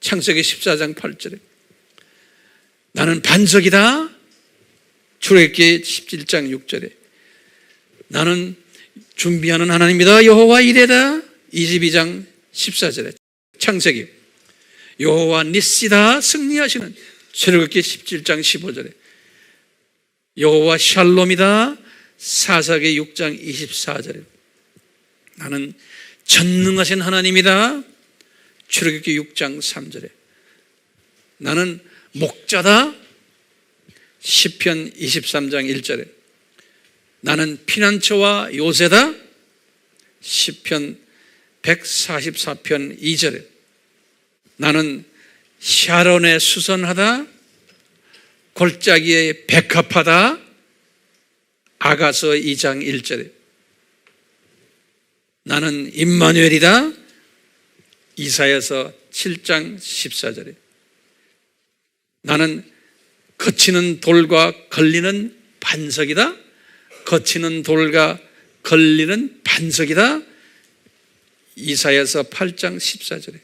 창세기 14장 8절에. 나는 반석이다, 출애굽기 17장 6절에. 나는 준비하는 하나님이다, 여호와 이레다, 22장 14절에. 창세기 여호와 니시다, 승리하시는, 출애굽기 17장 15절에. 여호와 샬롬이다, 사사기 6장 24절에. 나는 전능하신 하나님이다, 출애굽기 6장 3절에. 나는 목자다, 시편 23장 1절에. 나는 피난처와 요새다, 시편 144편 2절에. 나는 샤론에 수선하다, 골짜기에 백합하다, 아가서 2장 1절에. 나는 임마누엘이다, 이사야서 7장 14절에. 나는 거치는 돌과 걸리는 반석이다, 거치는 돌과 걸리는 반석이다, 이사야서 8장 14절에.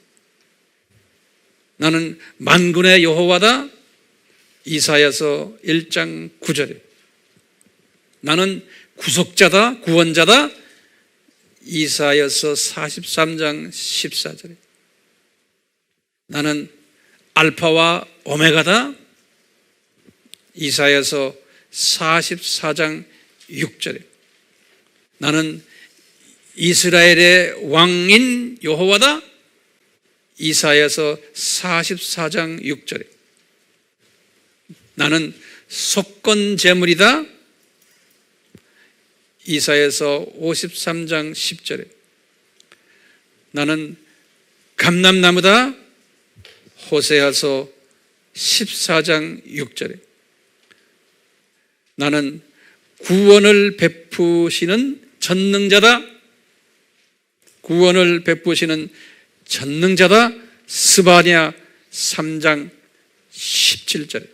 나는 만군의 여호와다, 이사야서 1장 9절에. 나는 구속자다, 구원자다, 이사야서 43장 14절에. 나는 알파와 오메가다, 이사야서 44장 6절에. 나는 이스라엘의 왕인 여호와다, 이사야서 44장 6절에. 나는 속건 제물이다, 이사야서 53장 10절에. 나는 감람나무다, 호세아서 14장 6절에. 나는 구원을 베푸시는 전능자다, 구원을 베푸시는 전능자다, 스바냐 3장 17절에.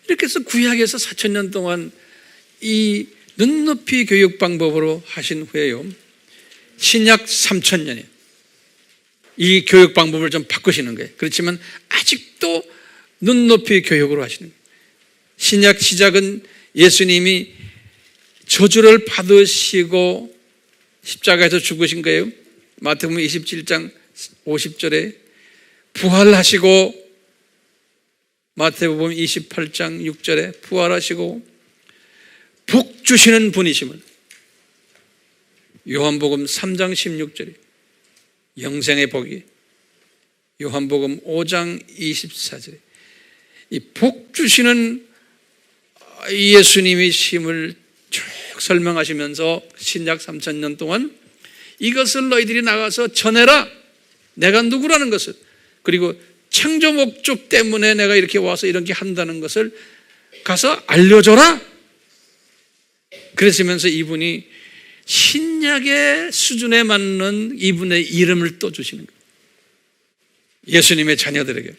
이렇게 해서 구약에서 4,000년 동안 이 눈높이 교육 방법으로 하신 후에요, 신약 3,000년에 이 교육 방법을 좀 바꾸시는 거예요. 그렇지만 아직도 눈높이 교육으로 하시는 거예요. 신약 시작은 예수님이 저주를 받으시고 십자가에서 죽으신 거예요. 마태복음 27장 50절에 부활하시고, 마태복음 28장 6절에 부활하시고 복 주시는 분이심을, 요한복음 3장 16절에 영생의 복이, 요한복음 5장 24절에 이 복 주시는 예수님이심을 쭉 설명하시면서 신약 3000년 동안 이것을 너희들이 나가서 전해라, 내가 누구라는 것을, 그리고 창조 목적 때문에 내가 이렇게 와서 이렇게 한다는 것을 가서 알려줘라. 그랬으면서 이분이 신약의 수준에 맞는 이분의 이름을 또 주시는 거예요. 예수님의 자녀들에게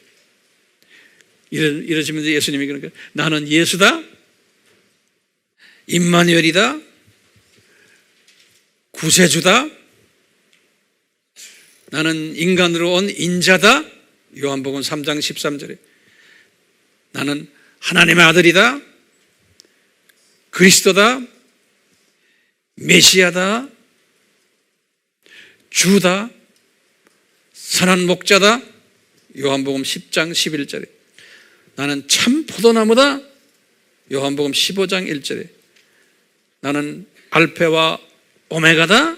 이러시면서 예수님이 그러니까 나는 예수다, 임마누엘이다, 구세주다, 나는 인간으로 온 인자다, 요한복음 3장 13절에 나는 하나님의 아들이다, 그리스도다, 메시아다, 주다, 선한 목자다, 요한복음 10장 11절에 나는 참 포도나무다, 요한복음 15장 1절에 나는 알페와 오메가다,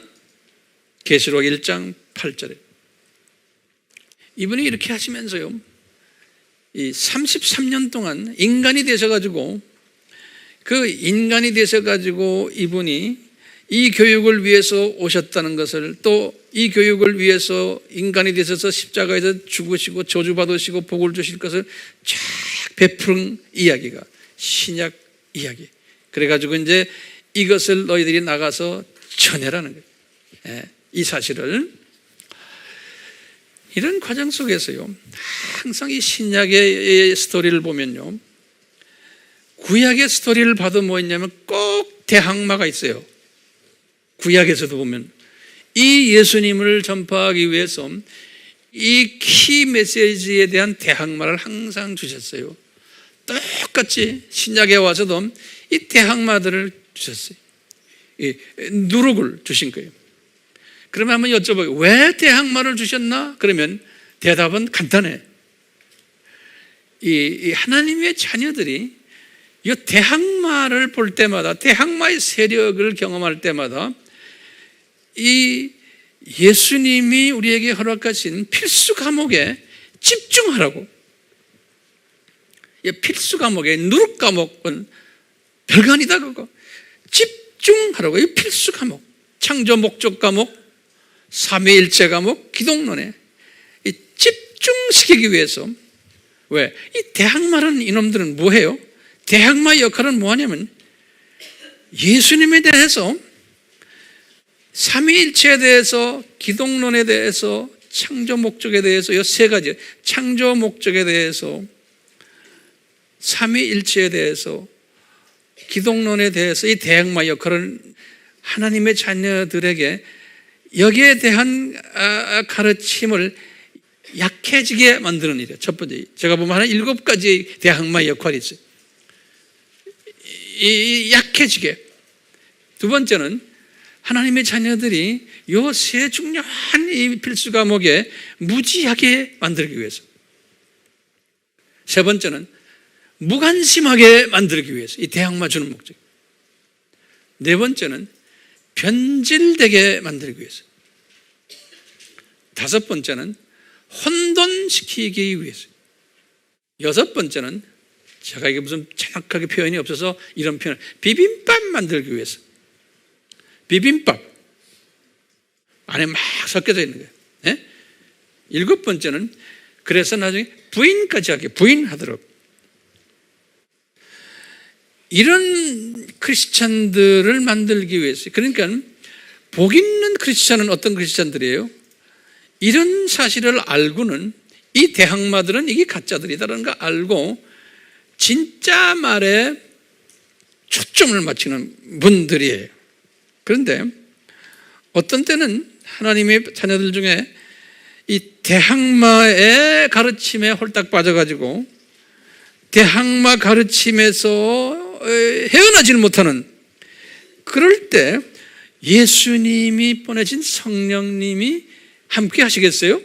계시록 1장 8절에 이분이 이렇게 하시면서요, 이 33년 동안 인간이 되셔가지고, 그 인간이 되셔가지고 이분이 이 교육을 위해서 오셨다는 것을, 또 이 교육을 위해서 인간이 되셔서 십자가에서 죽으시고 저주받으시고 복을 주실 것을 쫙 베푸는 이야기가 신약 이야기. 그래가지고 이제 이것을 너희들이 나가서 전해라는 거예요. 이 사실을. 이런 과정 속에서요, 항상 이 신약의 스토리를 보면요, 구약의 스토리를 봐도 뭐 있냐면 꼭 대항마가 있어요. 구약에서도 보면 이 예수님을 전파하기 위해서 이 키 메시지에 대한 대항마를 항상 주셨어요. 똑같이 신약에 와서도 이 대항마들을 주셨어요. 이 누룩을 주신 거예요. 그러면 한번 여쭤봐요. 왜 대항마를 주셨나? 그러면 대답은 간단해. 이 하나님의 자녀들이 이 대항마를 볼 때마다, 대항마의 세력을 경험할 때마다 이 예수님이 우리에게 허락하신 필수 과목에 집중하라고. 이 필수 과목에, 누룩 과목은 별거 아니다 그거. 집중하라고. 이 필수 과목, 창조 목적 과목, 삼위일체 과목, 기독론에 이 집중시키기 위해서. 왜? 이 대항마라는 이놈들은 뭐해요? 대항마의 역할은 뭐하냐면 예수님에 대해서, 삼위일체에 대해서, 기독론에 대해서, 창조 목적에 대해서, 이 세 가지, 창조 목적에 대해서, 삼위일체에 대해서, 기독론에 대해서 이 대항마 역할은 하나님의 자녀들에게 여기에 대한 가르침을 약해지게 만드는 일이에요. 첫 번째, 제가 보면 한 7가지 대항마의 역할이 있어요. 이 약해지게. 두 번째는 하나님의 자녀들이 요 세 중요한 이 필수 과목에 무지하게 만들기 위해서. 세 번째는 무관심하게 만들기 위해서, 이 대항마 주는 목적. 네 번째는 변질되게 만들기 위해서. 다섯 번째는 혼돈시키기 위해서. 여섯 번째는, 제가 이게 무슨 정확하게 표현이 없어서 이런 표현, 비빔밥 만들기 위해서. 비빔밥 안에 막 섞여져 있는 거예요. 네? 일곱 번째는 그래서 나중에 부인까지 하게, 부인하도록. 이런 크리스찬들을 만들기 위해서. 그러니까 복 있는 크리스찬은 어떤 크리스찬들이에요? 이런 사실을 알고는, 이 대항마들은 이게 가짜들이다라는 걸 알고 진짜 말에 초점을 맞추는 분들이에요. 그런데 어떤 때는 하나님의 자녀들 중에 이 대항마의 가르침에 홀딱 빠져가지고 대항마 가르침에서 헤어나지를 못하는 그럴 때 예수님이 보내신 성령님이 함께 하시겠어요?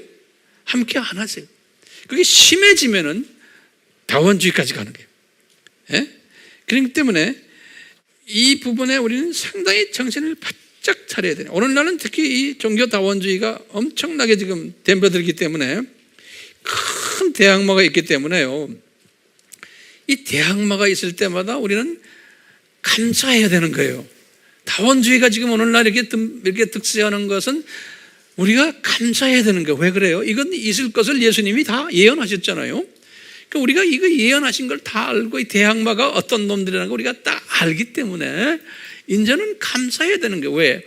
함께 안 하세요. 그게 심해지면은 다원주의까지 가는 거예요. 예? 그렇기 때문에 이 부분에 우리는 상당히 정신을 바짝 차려야 돼요. 오늘날은 특히 이 종교 다원주의가 엄청나게 지금 덤벼들기 때문에 큰 대항마가 있기 때문에요. 이 대항마가 있을 때마다 우리는 감사해야 되는 거예요. 다원주의가 지금 오늘날 이렇게 득세하는 것은 우리가 감사해야 되는 거예요. 왜 그래요? 이건 있을 것을 예수님이 다 예언하셨잖아요. 그러니까 우리가 이거 예언하신 걸 다 알고 이 대항마가 어떤 놈들이라는 걸 우리가 딱 알기 때문에 이제는 감사해야 되는 거예요. 왜?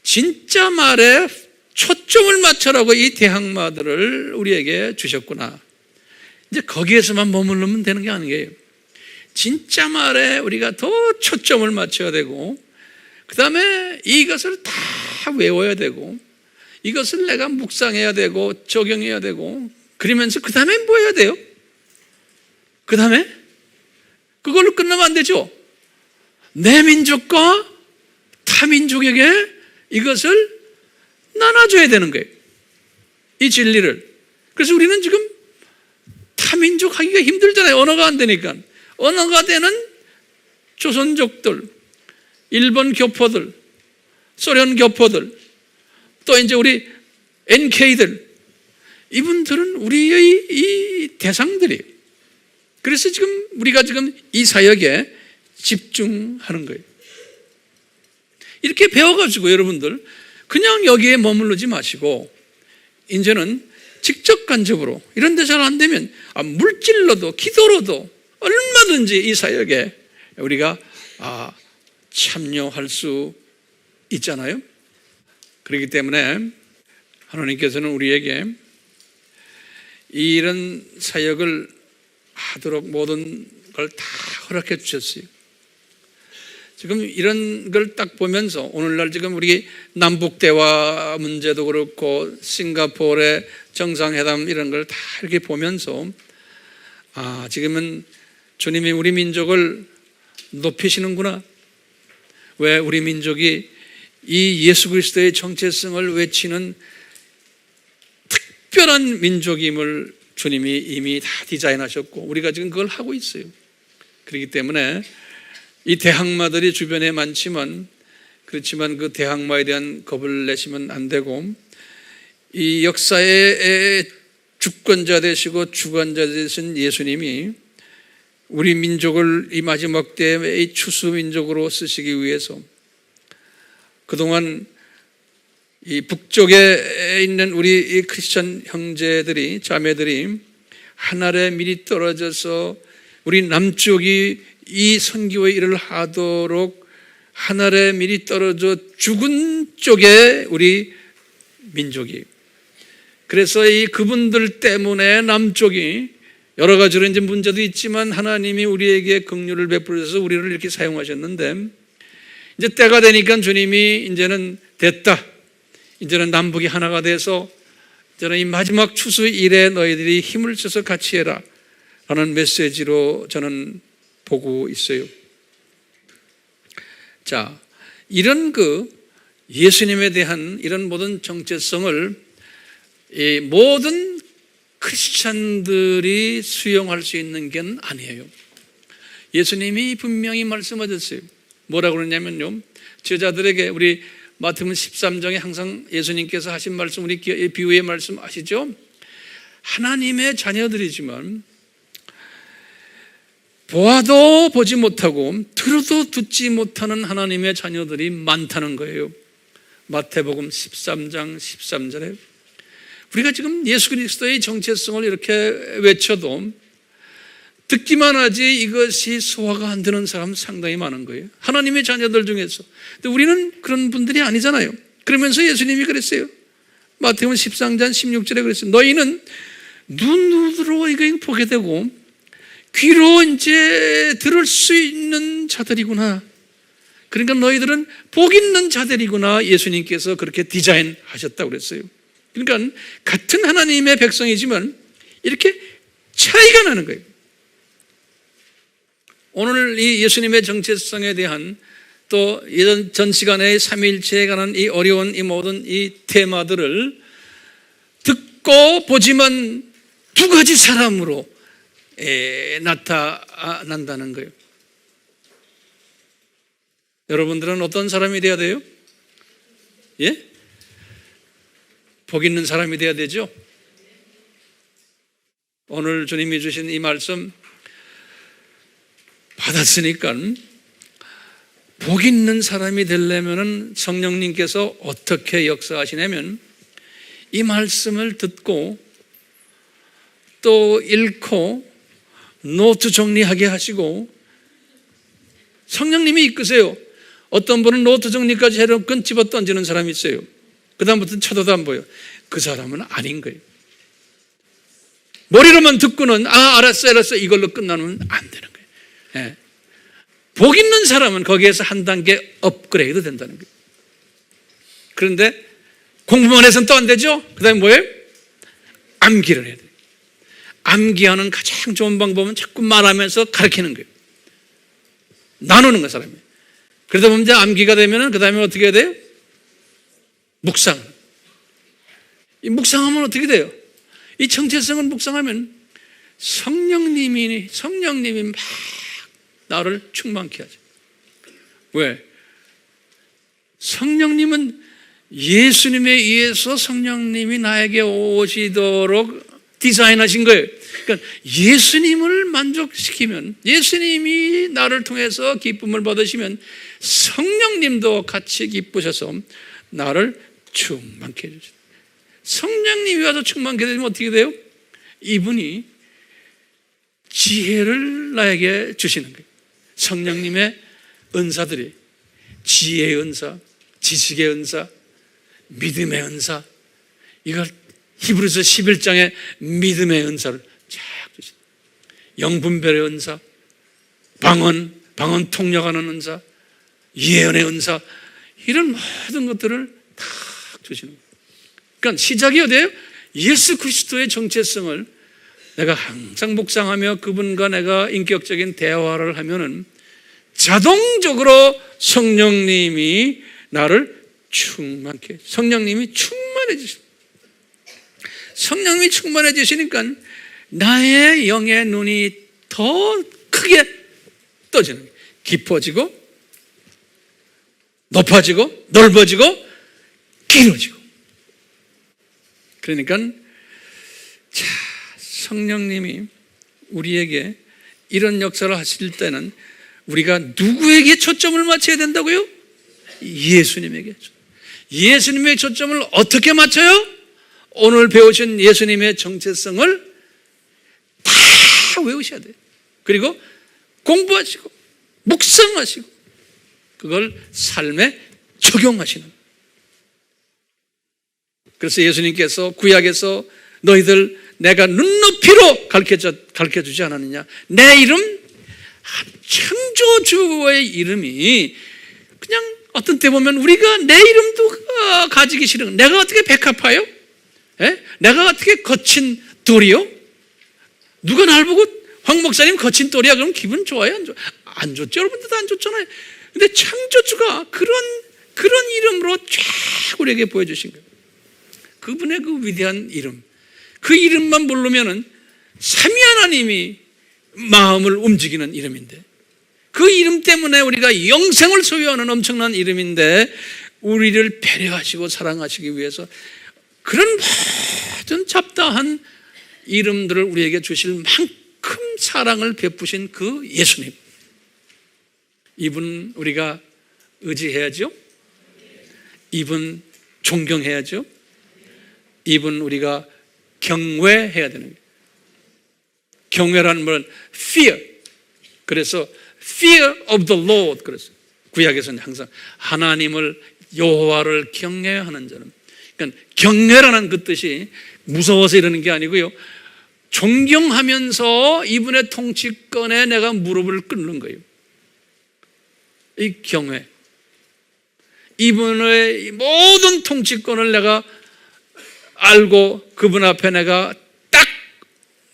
진짜 말에 초점을 맞춰라고 이 대항마들을 우리에게 주셨구나. 이제 거기에서만 머무르면 되는 게 아니에요. 진짜 말에 우리가 더 초점을 맞춰야 되고, 그 다음에 이것을 다 외워야 되고, 이것을 내가 묵상해야 되고 적용해야 되고, 그러면서 그 다음에 뭐 해야 돼요? 그 다음에 그걸로 끝나면 안 되죠. 내 민족과 타 민족에게 이것을 나눠줘야 되는 거예요. 이 진리를. 그래서 우리는 지금 타 민족 하기가 힘들잖아요. 언어가 안 되니까. 언어가 되는 조선족들, 일본 교포들, 소련 교포들, 또 이제 우리 NK들, 이분들은 우리의 이 대상들이에요. 그래서 지금 우리가 지금 이 사역에 집중하는 거예요. 이렇게 배워가지고 여러분들 그냥 여기에 머무르지 마시고 이제는 직접 간접으로 이런 데 잘 안 되면 물질로도 기도로도 얼마든지 이 사역에 우리가 참여할 수 있잖아요. 그렇기 때문에 하나님께서는 우리에게 이런 사역을 하도록 모든 걸 다 허락해 주셨어요. 지금 이런 걸 딱 보면서 오늘날 지금 우리 남북대화 문제도 그렇고 싱가포르의 정상회담 이런 걸 다 이렇게 보면서 지금은 주님이 우리 민족을 높이시는구나. 왜 우리 민족이 이 예수 그리스도의 정체성을 외치는 특별한 민족임을 주님이 이미 다 디자인하셨고 우리가 지금 그걸 하고 있어요. 그렇기 때문에 이 대항마들이 주변에 많지만 그렇지만 그 대항마에 대한 겁을 내시면 안 되고 이 역사의 주권자 되시고 주관자 되신 예수님이 우리 민족을 이 마지막 때의 추수 민족으로 쓰시기 위해서 그동안 이 북쪽에 있는 우리 크리스천 형제들이 자매들이 하늘에 미리 떨어져서 우리 남쪽이 이 선교의 일을 하도록 하늘에 미리 떨어져 죽은 쪽에 우리 민족이 그래서 이 그분들 때문에 남쪽이 여러 가지로 이제 문제도 있지만 하나님이 우리에게 긍휼을 베풀어서 우리를 이렇게 사용하셨는데 이제 때가 되니까 주님이 이제는 됐다. 이제는 남북이 하나가 돼서 이제는 이 마지막 추수 일에 너희들이 힘을 써서 같이 해라 라는 메시지로 저는 보고 있어요. 자, 이런 예수님에 대한 이런 모든 정체성을 이 모든 크리스찬들이 수용할 수 있는 게 아니에요. 예수님이 분명히 말씀하셨어요. 뭐라고 그러냐면요. 제자들에게 우리 마태복음 13장에 항상 예수님께서 하신 말씀 우리 비유의 말씀 아시죠? 하나님의 자녀들이지만 보아도 보지 못하고 들어도 듣지 못하는 하나님의 자녀들이 많다는 거예요. 마태복음 13장 13절에 우리가 지금 예수 그리스도의 정체성을 이렇게 외쳐도 듣기만 하지 이것이 소화가 안 되는 사람 상당히 많은 거예요. 하나님의 자녀들 중에서. 근데 우리는 그런 분들이 아니잖아요. 그러면서 예수님이 그랬어요. 마태복음 13장 16절에 그랬어요. 너희는 눈으로 이거 보게 되고 귀로 이제 들을 수 있는 자들이구나. 그러니까 너희들은 복 있는 자들이구나. 예수님께서 그렇게 디자인하셨다고 그랬어요. 그러니까 같은 하나님의 백성이지만 이렇게 차이가 나는 거예요. 오늘 이 예수님의 정체성에 대한 또 예전 전 시간의 삼위일체에 관한 이 어려운 이 모든 이 테마들을 듣고 보지만 두 가지 사람으로 나타난다는 거예요. 여러분들은 어떤 사람이 되어야 돼요? 예? 복 있는 사람이 되어야 되죠? 오늘 주님이 주신 이 말씀 받았으니까 복 있는 사람이 되려면 성령님께서 어떻게 역사하시냐면 이 말씀을 듣고 또 읽고 노트 정리하게 하시고 성령님이 이끄세요. 어떤 분은 노트 정리까지 해놓고 집어 던지는 사람이 있어요. 그 다음부터 쳐다도 안 보여. 그 사람은 아닌 거예요. 머리로만 듣고는 알았어 이걸로 끝나면 안 되는 거예요. 예. 복 있는 사람은 거기에서 한 단계 업그레이드 된다는 거예요. 그런데 공부만 해서는 또 안 되죠. 그 다음에 뭐예요? 암기를 해야 돼요. 암기하는 가장 좋은 방법은 자꾸 말하면서 가르치는 거예요. 나누는 거 사람이. 그러다 보면 이제 암기가 되면은 그 다음에 어떻게 해야 돼요? 묵상. 이 묵상하면 어떻게 돼요? 이 정체성을 묵상하면 성령님이 막 나를 충만케 하죠. 왜? 성령님은 예수님에 의해서 성령님이 나에게 오시도록 디자인하신 거예요. 그러니까 예수님을 만족시키면, 예수님이 나를 통해서 기쁨을 받으시면 성령님도 같이 기쁘셔서 나를 충만케 해주죠. 성령님이 와서 충만케 되면 어떻게 돼요? 이분이 지혜를 나에게 주시는 거예요. 성령님의 은사들이 지혜의 은사, 지식의 은사, 믿음의 은사, 이걸 히브리서 11장에 믿음의 은사를 쫙 주신다. 영분별의 은사, 방언 통역하는 은사, 예언의 은사, 이런 모든 것들을 다 주시는 거예요. 그러니까 시작이 어디예요? 예수 그리스도의 정체성을 내가 항상 묵상하며 그분과 내가 인격적인 대화를 하면은 자동적으로 성령님이 나를 충만케, 성령님이 충만해 주십니다. 성령님이 충만해 주시니까 나의 영의 눈이 더 크게 떠지는 거예요. 깊어지고 높아지고 넓어지고 길어지고. 그러니까 자, 성령님이 우리에게 이런 역사를 하실 때는 우리가 누구에게 초점을 맞춰야 된다고요? 예수님에게. 예수님의 초점을 어떻게 맞춰요? 오늘 배우신 예수님의 정체성을 다 외우셔야 돼요. 그리고 공부하시고 묵상하시고 그걸 삶에 적용하시는. 그래서 예수님께서 구약에서 너희들 내가 눈높이로 가르쳐주지 않았느냐. 내 이름, 창조주의 이름이 그냥 어떤 때 보면 우리가 내 이름도 가지기 싫은, 내가 어떻게 백합화요? 예? 내가 어떻게 거친 돌이요? 누가 날 보고 황 목사님 거친 돌이야 그럼 기분 좋아요? 안 좋죠? 여러분들도 안 좋잖아요. 근데 창조주가 그런 이름으로 쫙 우리에게 보여주신 거예요. 그분의 그 위대한 이름, 그 이름만 부르면은 삼위 하나님이 마음을 움직이는 이름인데, 그 이름 때문에 우리가 영생을 소유하는 엄청난 이름인데, 우리를 배려하시고 사랑하시기 위해서 그런 모든 잡다한 이름들을 우리에게 주실 만큼 사랑을 베푸신 그 예수님, 이분 우리가 의지해야죠. 이분 존경해야죠. 이분 우리가 경외해야 되는 거예요. 경외라는 말은 fear. 그래서 fear of the Lord. 그래서 구약에서는 항상 하나님을, 여호와를 경외하는 자는, 그러니까 경외라는 그 뜻이 무서워서 이러는 게 아니고요, 존경하면서 이분의 통치권에 내가 무릎을 꿇는 거예요. 이 경외, 이분의 모든 통치권을 내가 알고 그분 앞에 내가 딱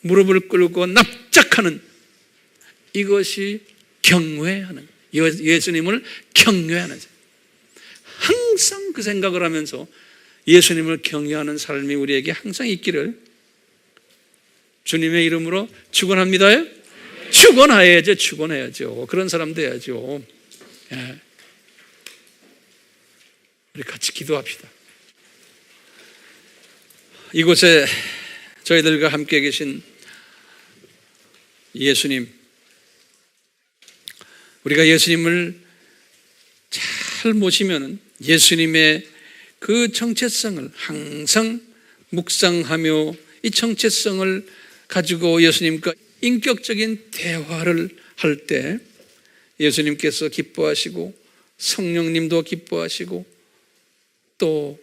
무릎을 꿇고 납작하는, 이것이 경외하는, 예수님을 경외하는 삶. 항상 그 생각을 하면서 예수님을 경외하는 삶이 우리에게 항상 있기를 주님의 이름으로 축원합니다요. 축원해야죠. 축원해야죠. 그런 사람 돼야죠. 예. 우리 같이 기도합시다. 이곳에 저희들과 함께 계신 예수님, 우리가 예수님을 잘 모시면 예수님의 그 정체성을 항상 묵상하며 이 정체성을 가지고 예수님과 인격적인 대화를 할 때 예수님께서 기뻐하시고 성령님도 기뻐하시고 또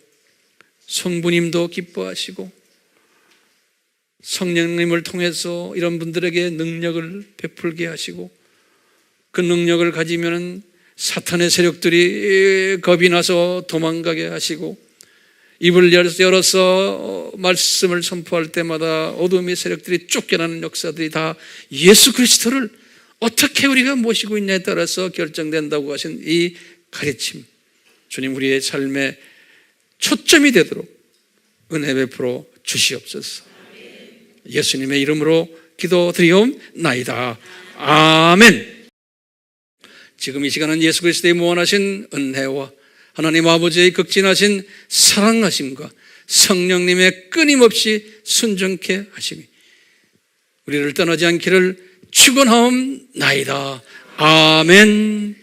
성부님도 기뻐하시고 성령님을 통해서 이런 분들에게 능력을 베풀게 하시고 그 능력을 가지면 사탄의 세력들이 겁이 나서 도망가게 하시고 입을 열어서 말씀을 선포할 때마다 어둠의 세력들이 쫓겨나는 역사들이 다 예수 그리스도를 어떻게 우리가 모시고 있냐에 따라서 결정된다고 하신 이 가르침, 주님 우리의 삶에 초점이 되도록 은혜 베풀어 주시옵소서. 예수님의 이름으로 기도드리옵나이다. 아멘. 지금 이 시간은 예수 그리스도의 무한하신 은혜와 하나님 아버지의 극진하신 사랑하심과 성령님의 끊임없이 순종케 하심이 우리를 떠나지 않기를 축원하옵나이다. 아멘.